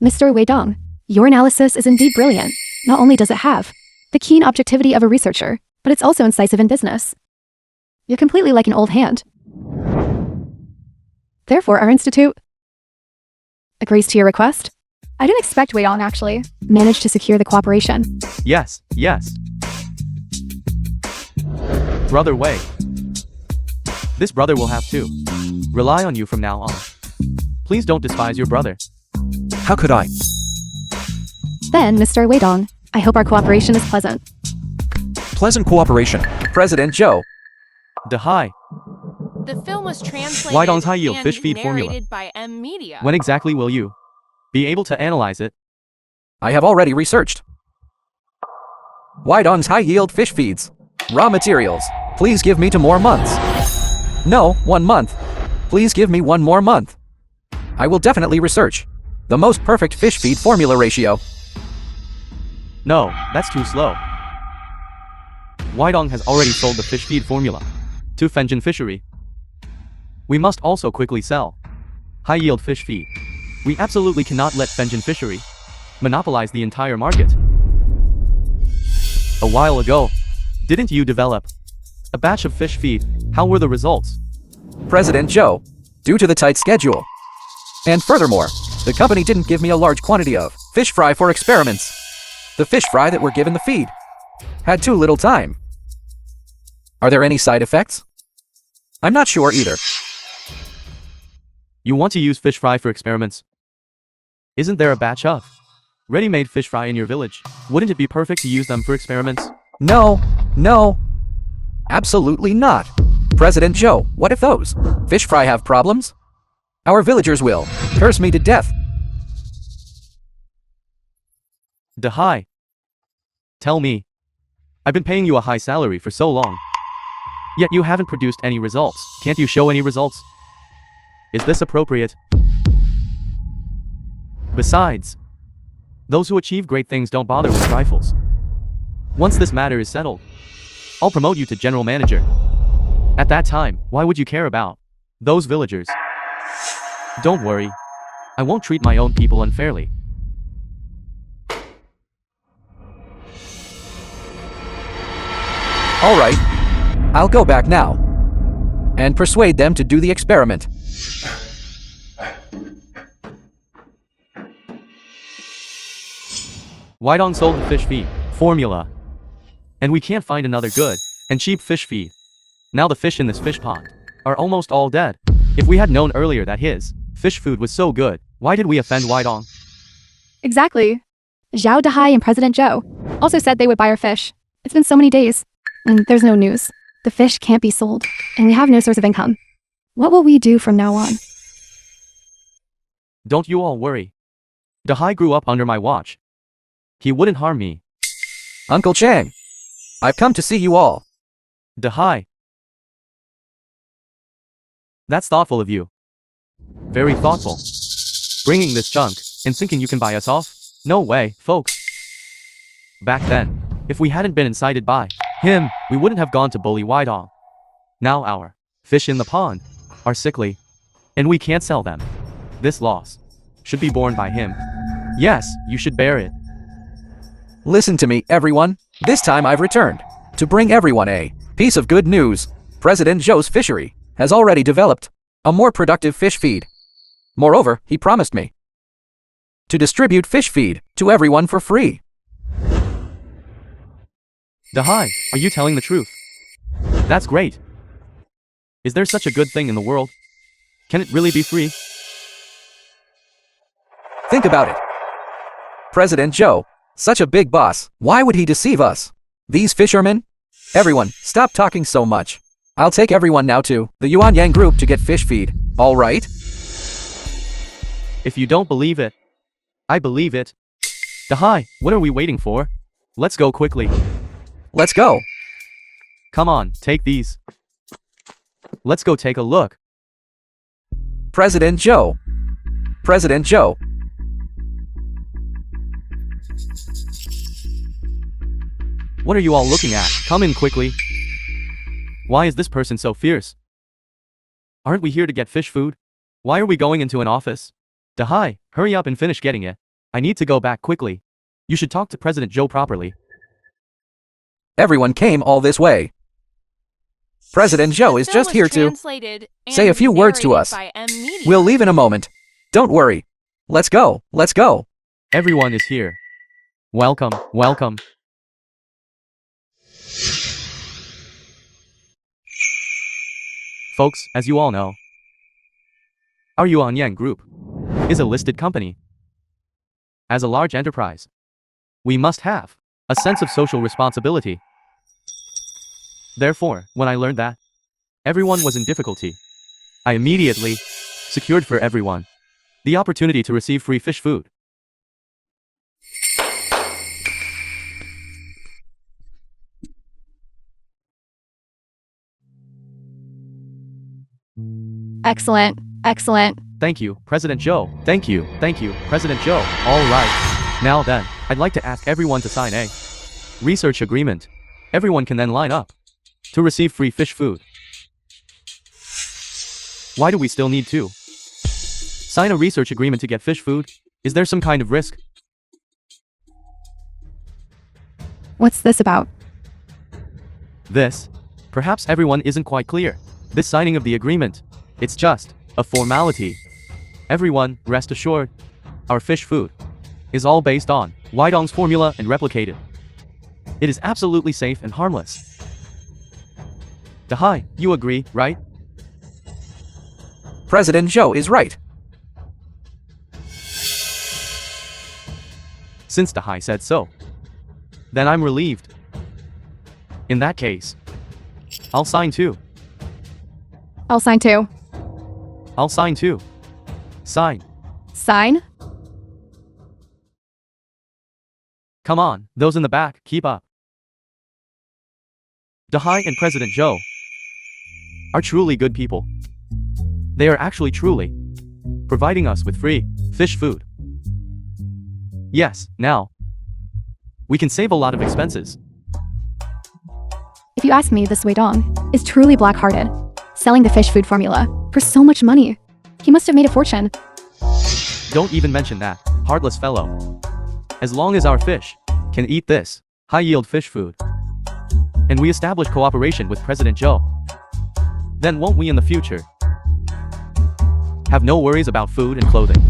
Mr. Weidong, your analysis is indeed brilliant. Not only does it have the keen objectivity of a researcher, but it's also incisive in business. You're completely like an old hand. Therefore, our institute agrees to your request. I didn't expect Weidong actually managed to secure the cooperation. Yes, yes. Brother Wei. This brother will have to rely on you from now on. Please don't despise your brother. How could I? Then, Mr. Weidong, I hope our cooperation is pleasant. Pleasant cooperation. President Zhou. Dehai, The film was translated Weidong's high-yield and fish feed formula. narrated by M Media. when exactly will you be able to analyze it? I have already researched. Weidong's high-yield fish feeds. Raw materials. Please give me 2 more months. No, 1 month. Please give me 1 more month. I will definitely research the most perfect fish feed formula ratio. No, that's too slow. Weidong has already sold the fish feed formula to Fenjin Fishery. We must also quickly sell high-yield fish feed. We absolutely cannot let Fenjin Fishery monopolize the entire market. A while ago, didn't you develop a batch of fish feed? How were the results? President Zhou, due to the tight schedule. And furthermore, the company didn't give me a large quantity of fish fry for experiments. The fish fry that were given the feed had too little time. Are there any side effects? I'm not sure either. You want to use fish fry for experiments? Isn't there a batch of ready-made fish fry in your village? Wouldn't it be perfect to use them for experiments? No, no. Absolutely not. President Zhou, what if those fish fry have problems? Our villagers will curse me to death. Dehai, tell me. I've been paying you a high salary for so long. Yet you haven't produced any results. Can't you show any results? Is this appropriate? Besides, those who achieve great things don't bother with trifles. Once this matter is settled, I'll promote you to general manager. At that time, why would you care about those villagers? Don't worry. I won't treat my own people unfairly. All right, I'll go back now and persuade them to do the experiment. Weidong sold the fish feed formula, and we can't find another good and cheap fish feed. Now the fish in this fish pond are almost all dead. If we had known earlier that his fish food was so good, why did we offend Weidong? Exactly. Zhao Dehai and President Zhou also said they would buy our fish. It's been so many days, and there's no news. The fish can't be sold, and we have no source of income. What will we do from now on? Don't you all worry. Dahai grew up under my watch. He wouldn't harm me. Uncle Chang, I've come to see you all. Dahai. That's thoughtful of you. Very thoughtful. Bringing this junk and thinking you can buy us off? No way, folks. Back then, if we hadn't been incited by him, we wouldn't have gone to bully Wydong. Now our fish in the pond are sickly, and we can't sell them. This loss should be borne by him. Yes, you should bear it. Listen to me, everyone. This time I've returned to bring everyone a piece of good news. President Zhou's fishery has already developed a more productive fish feed. Moreover, he promised me to distribute fish feed to everyone for free. Dahai, are you telling the truth? That's great. Is there such a good thing in the world? Can it really be free? Think about it. President Zhou, such a big boss, why would he deceive us? These fishermen? Everyone, stop talking so much. I'll take everyone now to the Yuan Yang group to get fish feed, all right? If you don't believe it, I believe it. Dahai, what are we waiting for? Let's go quickly. Let's go. Come on, take these. Let's go take a look. President Zhou. President Zhou. What are you all looking at? Come in quickly. Why is this person so fierce? Aren't we here to get fish food? Why are we going into an office? Dahai, hurry up and finish getting it. I need to go back quickly. You should talk to President Zhou properly. Everyone came all this way. President Zhou is just here to say a few words to us. We'll leave in a moment. Don't worry. Let's go. Let's go. Everyone is here. Welcome, welcome. Folks, as you all know, our Yuan Yang Group is a listed company. As a large enterprise, we must have a sense of social responsibility. Therefore, when I learned that everyone was in difficulty, I immediately secured for everyone the opportunity to receive free fish food. Excellent, excellent. Thank you, President Zhou. Thank you, President Zhou. All right. Now then, I'd like to ask everyone to sign a research agreement. Everyone can then line up to receive free fish food. Why do we still need to sign a research agreement to get fish food? Is there some kind of risk? What's this about? This, perhaps everyone isn't quite clear. This signing of the agreement, it's just a formality. Everyone, rest assured, our fish food is all based on Wydong's formula and replicated. It is absolutely safe and harmless. Dahai, you agree, right? President Zhou is right. Since Dahai said so, then I'm relieved. In that case, I'll sign too. I'll sign too. I'll sign too. Sign. Sign? Come on, those in the back, keep up. Dahai and President Zhou are truly good people. They are actually truly providing us with free fish food. Yes, now we can save a lot of expenses. If you ask me, this Wei Dong is truly black-hearted, selling the fish food formula for so much money. He must have made a fortune. Don't even mention that, heartless fellow. As long as our fish can eat this high-yield fish food, and we establish cooperation with President Zhou, then won't we in the future have no worries about food and clothing,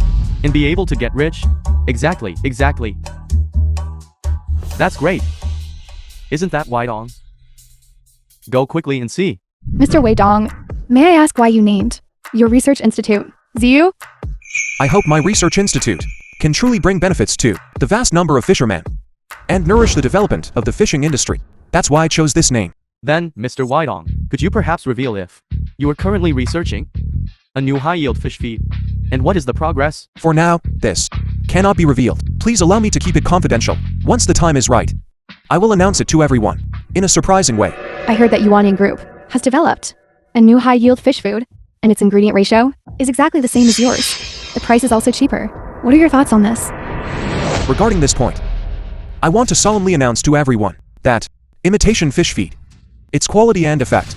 and be able to get rich? Exactly, exactly. That's great. Isn't that Wydong? Go quickly and see. Mr. Wei Dong, may I ask why you named your research institute Ziyu? I hope my research institute can truly bring benefits to the vast number of fishermen and nourish the development of the fishing industry. That's why I chose this name. Then, Mr. Whitong, could you perhaps reveal if you are currently researching a new high-yield fish feed? And what is the progress? For now, this cannot be revealed. Please allow me to keep it confidential. Once the time is right, I will announce it to everyone, in a surprising way. I heard that Yuanyang Group has developed a new high-yield fish food, and its ingredient ratio is exactly the same as yours. The price is also cheaper. What are your thoughts on this? Regarding this point, I want to solemnly announce to everyone that imitation fish feed, its quality and effect,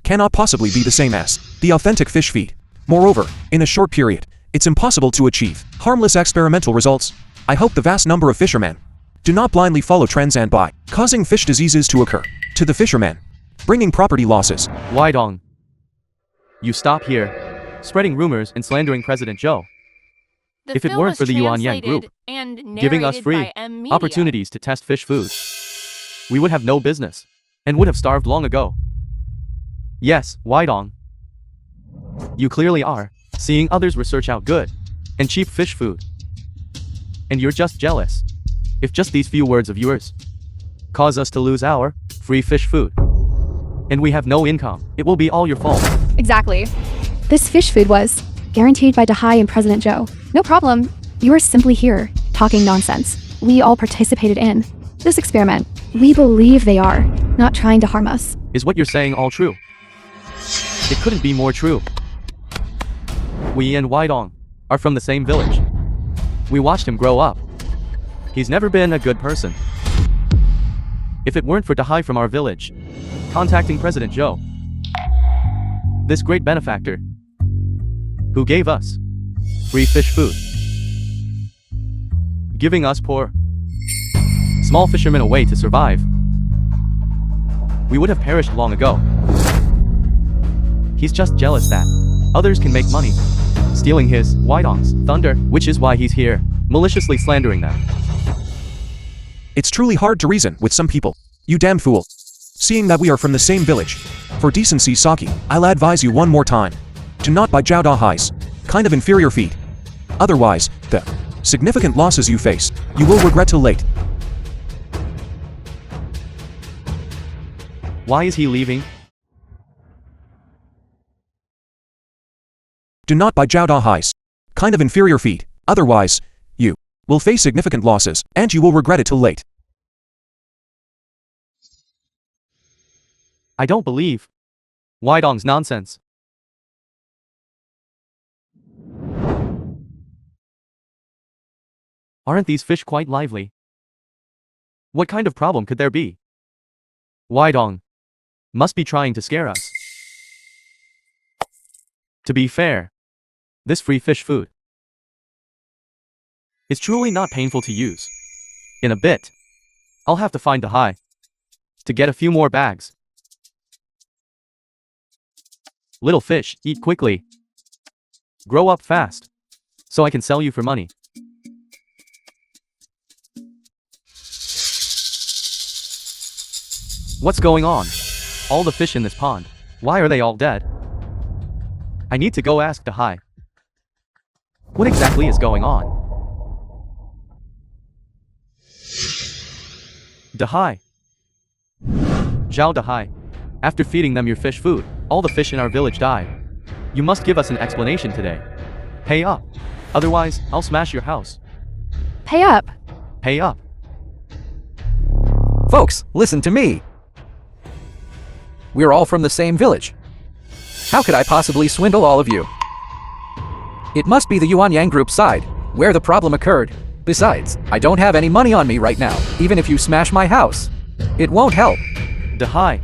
cannot possibly be the same as the authentic fish feed. Moreover, in a short period, it's impossible to achieve harmless experimental results. I hope the vast number of fishermen do not blindly follow trends and by causing fish diseases to occur to the fishermen, bringing property losses. Whitong, you stop here, spreading rumors and slandering President Zhou. The If it film weren't was for the Yuanyang translated Group and giving us narrated free by M Media. opportunities to test fish food, we would have no business and would have starved long ago. Yes, Whitong, you clearly are seeing others research out good and cheap fish food. And you're just jealous. If just these few words of yours cause us to lose our free fish food, and we have no income, it will be all your fault. Exactly. This fish food was guaranteed by Dahai and President Zhou. No problem. You are simply here, talking nonsense. We all participated in this experiment. We believe they are not trying to harm us. Is what you're saying all true? It couldn't be more true. We and Whitong are from the same village. We watched him grow up. He's never been a good person. If it weren't for Dahai from our village contacting President Zhou, this great benefactor who gave us free fish food, giving us poor small fishermen a way to survive, we would have perished long ago. He's just jealous that others can make money stealing his, Whitong's, thunder, which is why he's here, maliciously slandering them. It's truly hard to reason with some people. You damn fool. Seeing that we are from the same village, for decency Saki, I'll advise you one more time to not buy Zhao Dahai's kind of inferior feed. Otherwise, the significant losses you face, you will regret till late. Why is he leaving? Do not buy Zhao Dahai's kind of inferior feed. Otherwise, you will face significant losses, and you will regret it till late. I don't believe Whitong's nonsense. Aren't these fish quite lively? What kind of problem could there be? Whitong must be trying to scare us. To be fair, this free fish food is truly not painful to use. In a bit, I'll have to find Dahai to get a few more bags. Little fish, eat quickly. Grow up fast, so I can sell you for money. What's going on? All the fish in this pond, why are they all dead? I need to go ask Dahai. What exactly is going on? Dahai. Zhao Dahai. After feeding them your fish food, all the fish in our village died. You must give us an explanation today. Pay up. Otherwise, I'll smash your house. Pay up. Pay up. Folks, listen to me. We're all from the same village. How could I possibly swindle all of you? It must be the Yuanyang Group side, where the problem occurred. Besides, I don't have any money on me right now, even if you smash my house. It won't help. Dahai.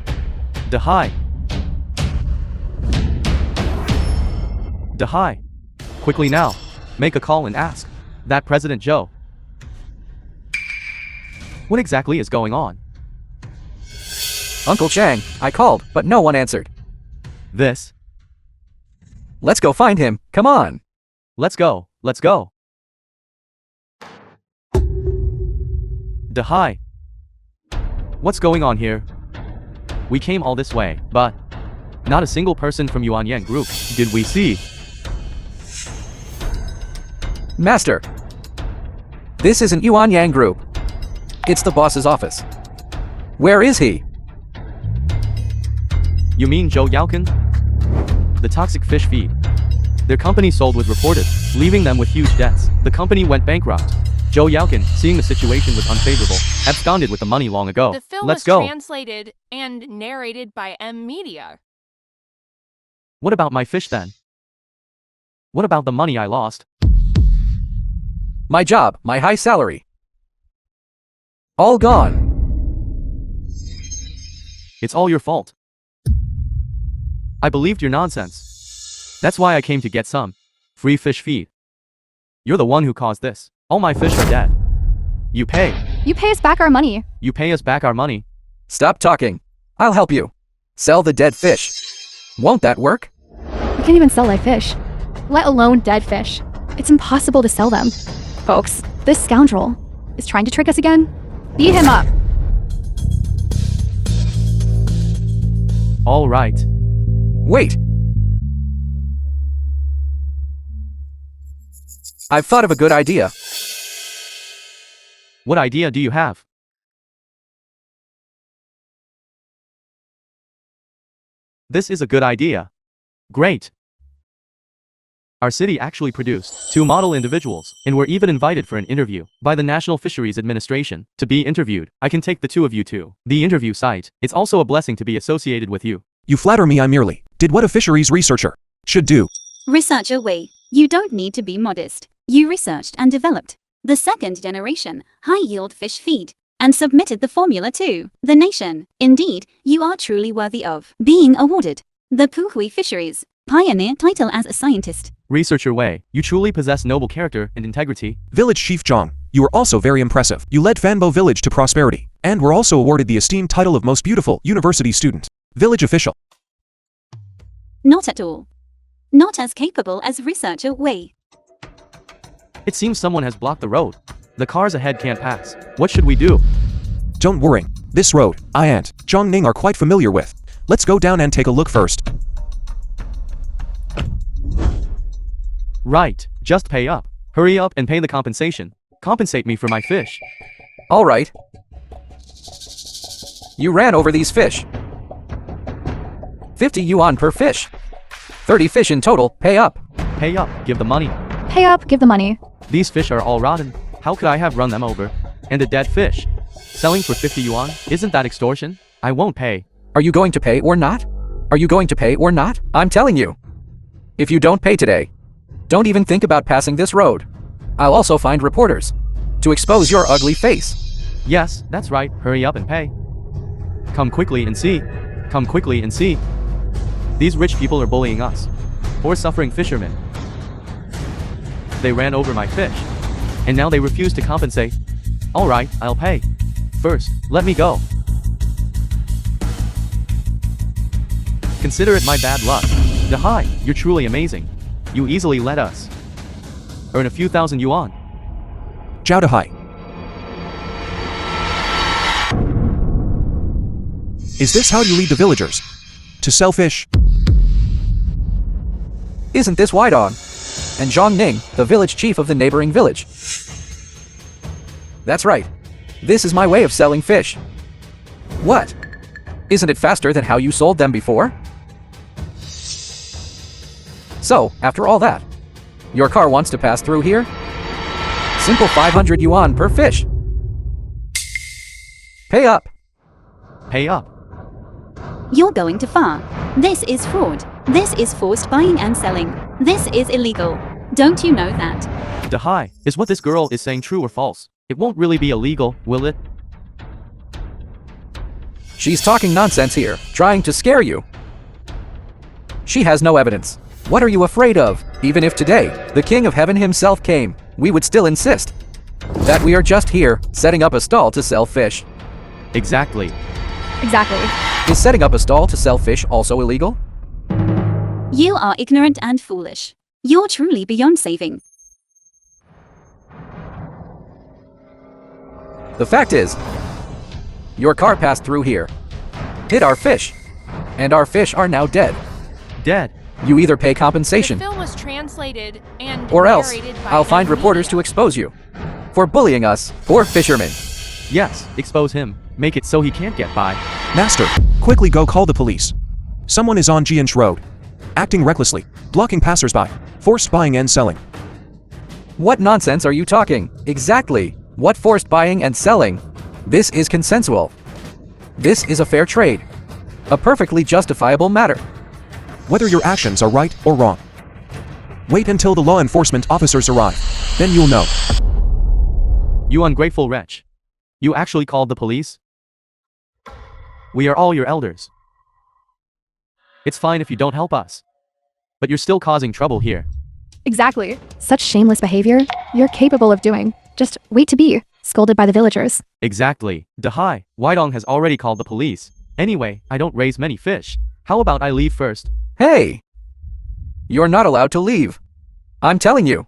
Dahai. Dahai. Quickly now. Make a call and ask that President Zhou. What exactly is going on? Uncle Chang, I called, but no one answered. This. Let's go find him, come on. Let's go. Let's go. Dahai. What's going on here? We came all this way, but not a single person from Yuanyang Group did we see. Master, this isn't Yuanyang Group. It's the boss's office. Where is he? You mean Joe Yaukin? The toxic fish feed. Their company sold with reported, leaving them with huge debts. The company went bankrupt. Joe Yaukin, seeing the situation was unfavorable, absconded with the money long ago. The film Let's was go. translated and narrated by Media. What about my fish then? What about the money I lost? My job, my high salary. All gone. It's all your fault. I believed your nonsense. That's why I came to get some free fish feed. You're the one who caused this. All my fish are dead. You pay. You pay us back our money. You pay us back our money. Stop talking. I'll help you. Sell the dead fish. Won't that work? We can't even sell live fish, let alone dead fish. It's impossible to sell them. Folks, this scoundrel is trying to trick us again. Beat him up. All right. Wait. I've thought of a good idea. What idea do you have? This is a good idea. Great. Our city actually produced 2 model individuals, and were even invited for an interview by the National Fisheries Administration to be interviewed. I can take the 2 of you to the interview site. It's also a blessing to be associated with you. You flatter me. I merely did what a fisheries researcher should do. Researcher Wei, you don't need to be modest. You researched and developed the second generation high-yield fish feed and submitted the formula to the nation. Indeed, you are truly worthy of being awarded the Puhui Fisheries Pioneer title as a scientist. Researcher Wei, you truly possess noble character and integrity. Village Chief Zhang, you were also very impressive. You led Fanbo Village to prosperity, and were also awarded the esteemed title of Most Beautiful University Student. Village Official. Not at all. Not as capable as Researcher Wei. It seems someone has blocked the road. The cars ahead can't pass. What should we do? Don't worry. This road, I and Zhang Ning are quite familiar with. Let's go down and take a look first. Right, just pay up. Hurry up and pay the compensation. Compensate me for my fish. All right. You ran over these fish. 50 yuan per fish. 30 fish in total. Pay up. Pay up, give the money. Pay up, give the money. These fish are all rotten. How could I have run them over? And a dead fish. Selling for 50 yuan? Isn't that extortion? I won't pay. Are you going to pay or not? Are you going to pay or not? I'm telling you. If you don't pay today, don't even think about passing this road. I'll also find reporters to expose your ugly face. Yes, that's right. Hurry up and pay. Come quickly and see. Come quickly and see. These rich people are bullying us. Poor suffering fishermen. They ran over my fish. And now they refuse to compensate. Alright, I'll pay. First, let me go. Consider it my bad luck. Dahai, you're truly amazing. You easily let us earn a few thousand yuan. Zhao Dahai. Is this how you lead the villagers? To sell fish? Isn't this Waidong? And Zhang Ning, the village chief of the neighboring village. That's right. This is my way of selling fish. What? Isn't it faster than how you sold them before? So, after all that, your car wants to pass through here? Simple 500 yuan per fish. Pay up. Pay up. You're going too far. This is fraud. This is forced buying and selling. This is illegal. Don't you know that? Dahai, is what this girl is saying true or false? It won't really be illegal, will it? She's talking nonsense here, trying to scare you. She has no evidence. What are you afraid of? Even if today, the King of Heaven himself came, we would still insist that we are just here, setting up a stall to sell fish. Exactly. Exactly. Is setting up a stall to sell fish also illegal? You are ignorant and foolish. You're truly beyond saving. The fact is, your car passed through here, hit our fish, and our fish are now dead. Dead. You either pay The compensation, film was translated and or else narrated by I'll find reporters to Media. expose you for bullying us, poor fishermen. Yes, expose him. Make it so he can't get by. Master, quickly go call the police. Someone is on G-inch road, acting recklessly, blocking passersby, forced buying and selling. What nonsense are you talking? Exactly. What forced buying and selling? This is consensual. This is a fair trade. A perfectly justifiable matter. Whether your actions are right or wrong. Wait until the law enforcement officers arrive. Then you'll know. You ungrateful wretch. You actually called the police? We are all your elders. It's fine if you don't help us. But you're still causing trouble here. Exactly. Such shameless behavior you're capable of doing. Just wait to be scolded by the villagers. Exactly. Dahai, Waidong has already called the police. Anyway, I don't raise many fish. How about I leave first? Hey! You're not allowed to leave. I'm telling you.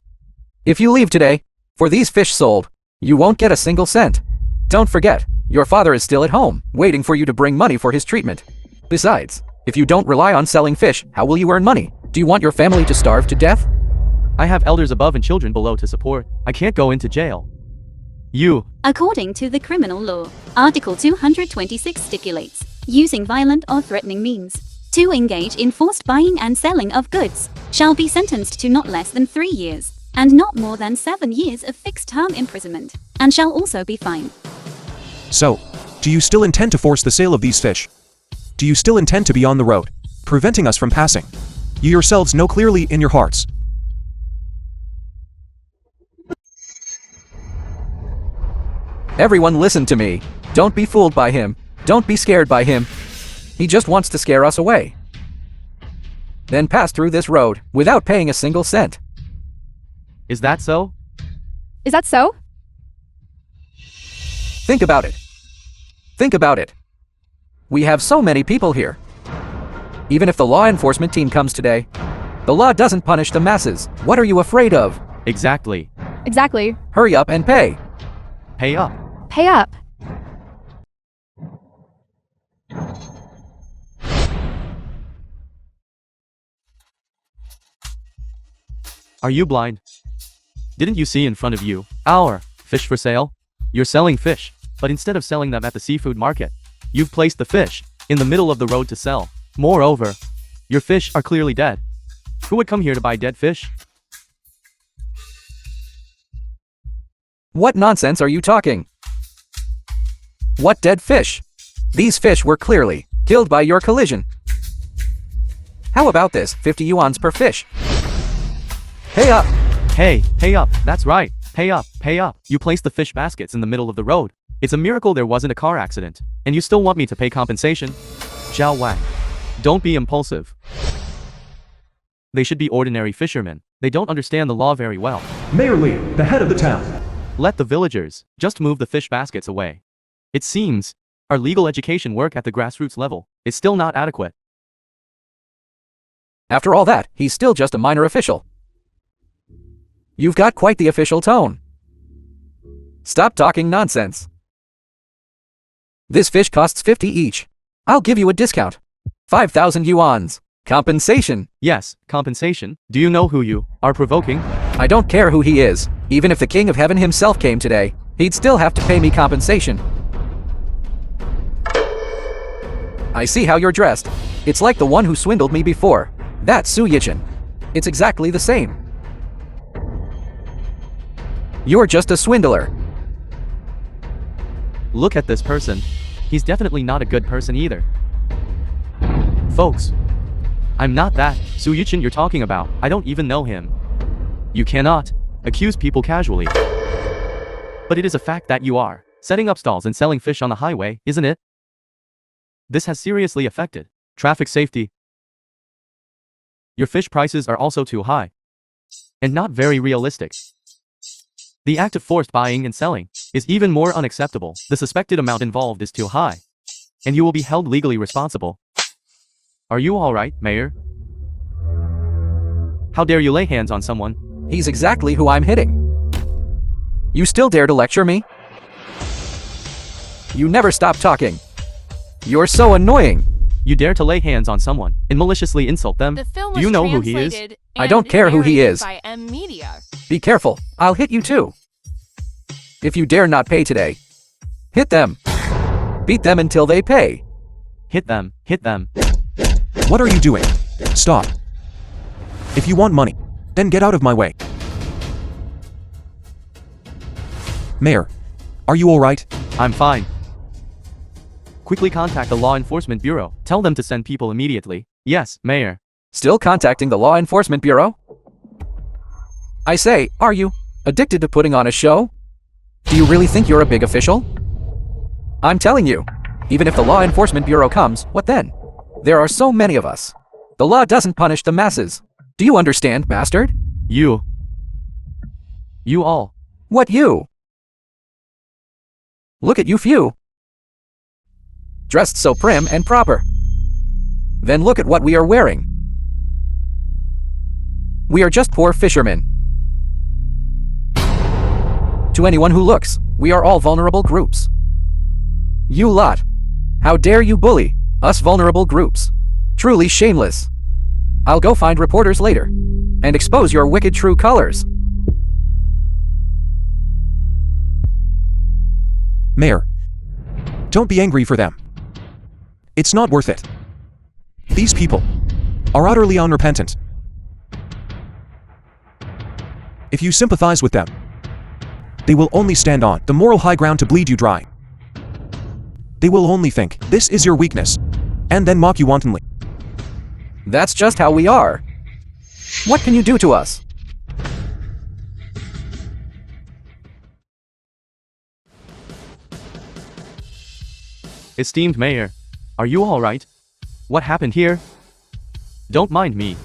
If you leave today, for these fish sold, you won't get a single cent. Don't forget, your father is still at home, waiting for you to bring money for his treatment. Besides, if you don't rely on selling fish, how will you earn money? Do you want your family to starve to death? I have elders above and children below to support. I can't go into jail. You. According to the criminal law, Article 226 stipulates, using violent or threatening means to engage in forced buying and selling of goods shall be sentenced to not less than 3 years and not more than 7 years of fixed term imprisonment, and shall also be fined. So, do you still intend to force the sale of these fish? Do you still intend to be on the road, preventing us from passing? You yourselves know clearly in your hearts. Everyone listen to me. Don't be fooled by him. Don't be scared by him. He just wants to scare us away. Then pass through this road without paying a single cent. Is that so? Is that so? Think about it. Think about it. We have so many people here. Even if the law enforcement team comes today, the law doesn't punish the masses. What are you afraid of? Exactly. Exactly. Hurry up and pay. Pay up. Pay up. Are you blind? Didn't you see in front of you our fish for sale? You're selling fish, but instead of selling them at the seafood market, you've placed the fish in the middle of the road to sell. Moreover, your fish are clearly dead. Who would come here to buy dead fish? What nonsense are you talking? What dead fish? These fish were clearly killed by your collision. How about this, 50 yuans per fish? Pay up! Hey, pay up, that's right. Pay up, pay up. You placed the fish baskets in the middle of the road. It's a miracle there wasn't a car accident. And you still want me to pay compensation? Zhao Wang. Don't be impulsive. They should be ordinary fishermen. They don't understand the law very well. Mayor Li, the head of the town. Let the villagers just move the fish baskets away. It seems our legal education work at the grassroots level is still not adequate. After all that, he's still just a minor official. You've got quite the official tone. Stop talking nonsense. This fish costs 50 each. I'll give you a discount. 5,000 yuans. Compensation. Yes, compensation. Do you know who you are provoking? I don't care who he is. Even if the King of Heaven himself came today, he'd still have to pay me compensation. I see how you're dressed. It's like the one who swindled me before. That's Su Yichin. It's exactly the same. You're just a swindler. Look at this person. He's definitely not a good person either. Folks, I'm not that Su Yichin you're talking about. I don't even know him. You cannot accuse people casually. But it is a fact that you are setting up stalls and selling fish on the highway, isn't it? This has seriously affected traffic safety. Your fish prices are also too high and not very realistic. The act of forced buying and selling is even more unacceptable. The suspected amount involved is too high, and you will be held legally responsible. Are you alright, Mayor? How dare you lay hands on someone? He's exactly who I'm hitting. You still dare to lecture me? You never stop talking. You're so annoying. You dare to lay hands on someone and maliciously insult them? The film Do was you know who he is? translated I don't and care who he narrated is. by M Media. Be careful, I'll hit you too. If you dare not pay today, hit them. Beat them until they pay. Hit them, hit them. What are you doing? Stop. If you want money, then get out of my way. Mayor, are you alright? I'm fine. Quickly contact the Law Enforcement Bureau. Tell them to send people immediately. Yes, Mayor. Still contacting the Law Enforcement Bureau? I say, are you addicted to putting on a show? Do you really think you're a big official? I'm telling you, even if the Law Enforcement Bureau comes, what then? There are so many of us. The law doesn't punish the masses. Do you understand, bastard? You all. What you? Look at you few. Dressed so prim and proper. Then look at what we are wearing. We are just poor fishermen. To anyone who looks, we are all vulnerable groups. You lot. How dare you bully us vulnerable groups? Truly shameless. I'll go find reporters later and expose your wicked true colors. Mayor, don't be angry for them. It's not worth it. These people are utterly unrepentant. If you sympathize with them, they will only stand on the moral high ground to bleed you dry. They will only think this is your weakness, and then mock you wantonly. That's just how we are. What can you do to us? Esteemed Mayor, are you alright? What happened here? Don't mind me.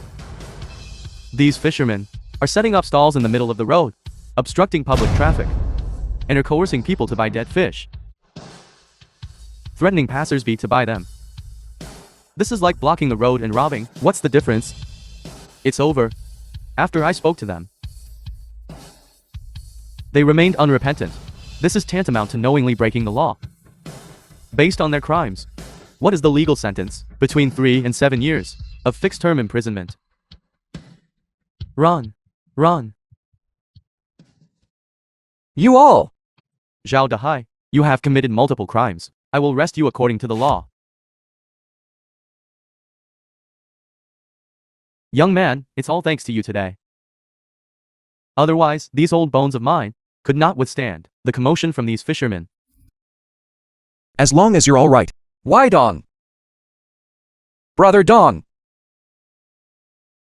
These fishermen are setting up stalls in the middle of the road, obstructing public traffic, and are coercing people to buy dead fish, threatening passersby to buy them. This is like blocking the road and robbing. What's the difference? It's over. After I spoke to them, they remained unrepentant. This is tantamount to knowingly breaking the law. Based on their crimes, what is the legal sentence? Between 3 and 7 years of fixed-term imprisonment. Run. Run. You all! Zhao Dahai, you have committed multiple crimes. I will arrest you according to the law. Young man, it's all thanks to you today. Otherwise, these old bones of mine could not withstand the commotion from these fishermen. As long as you're alright. Why Dong? Brother Dong.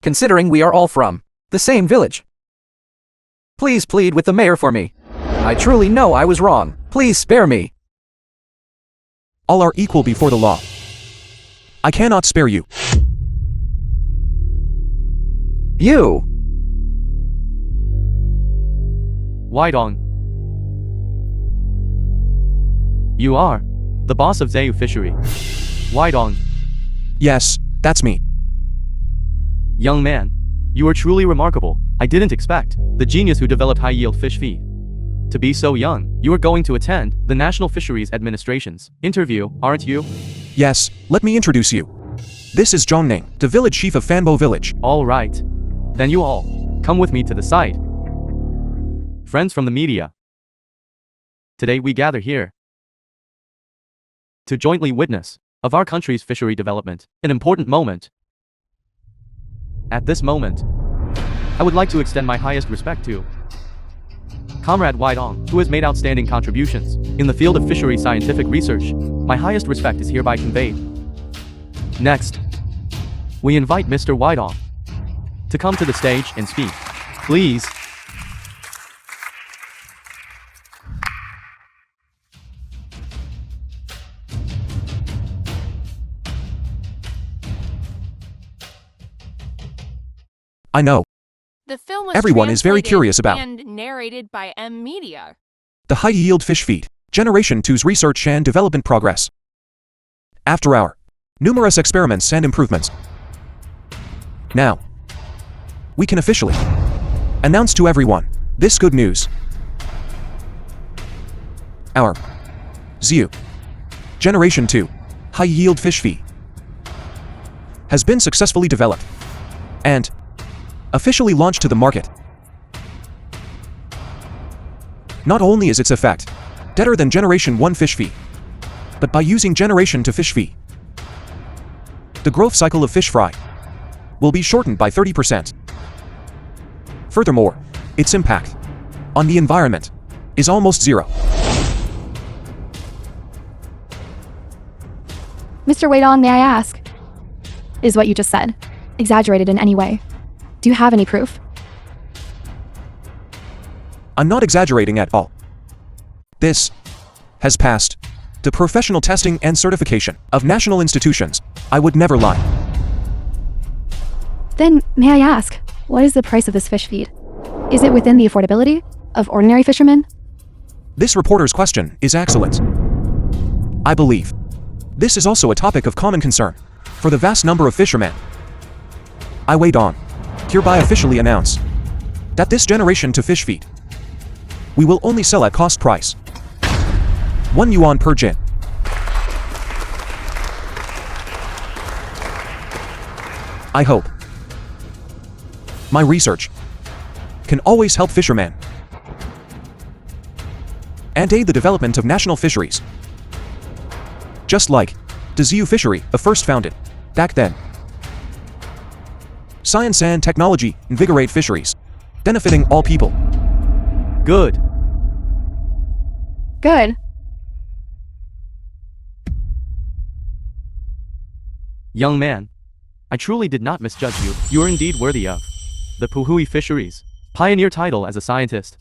Considering we are all from the same village. Please plead with the mayor for me. I truly know I was wrong. Please spare me. All are equal before the law. I cannot spare you. You! Weidong. You are the boss of Zayu Fishery. Weidong. Yes, that's me. Young man, you are truly remarkable. I didn't expect the genius who developed high-yield fish feed to be so young. You are going to attend the National Fisheries Administration's interview, aren't you? Yes, let me introduce you. This is Zhang Ning, the village chief of Fanbo village. All right. Then you all come with me to the site. Friends from the media. Today we gather here to jointly witness of our country's fishery development, an important moment. At this moment, I would like to extend my highest respect to Comrade Weidong, who has made outstanding contributions in the field of fishery scientific research. My highest respect is hereby conveyed. Next, we invite Mr. Weidong to come to the stage and speak. Please. I know. The film was Everyone is very translated curious about and narrated by M Media. the high-yield fish feed, Generation 2's research and development progress. After our numerous experiments and improvements, now we can officially announce to everyone this good news. Our ZU Generation 2 high-yield fish feed has been successfully developed and officially launched to the market. Not only is its effect better than Generation 1 fish feed, but by using Generation 2 fish feed, the growth cycle of fish fry will be shortened by 30%. Furthermore, its impact on the environment is almost zero. Mr. Waydon, may I ask? Is what you just said exaggerated in any way? Do you have any proof? I'm not exaggerating at all. This has passed the professional testing and certification of national institutions. I would never lie. Then, may I ask, what is the price of this fish feed? Is it within the affordability of ordinary fishermen? This reporter's question is excellent. I believe this is also a topic of common concern for the vast number of fishermen. I Waydon hereby officially announce that this generation to fish feed we will only sell at cost price. 1 yuan per jin. I hope my research can always help fishermen and aid the development of national fisheries. Just like the Ziyu fishery, first founded back then. Science and technology invigorate fisheries, benefiting all people. Good. Good. Young man, I truly did not misjudge you. You are indeed worthy of the Puhui Fisheries pioneer title as a scientist.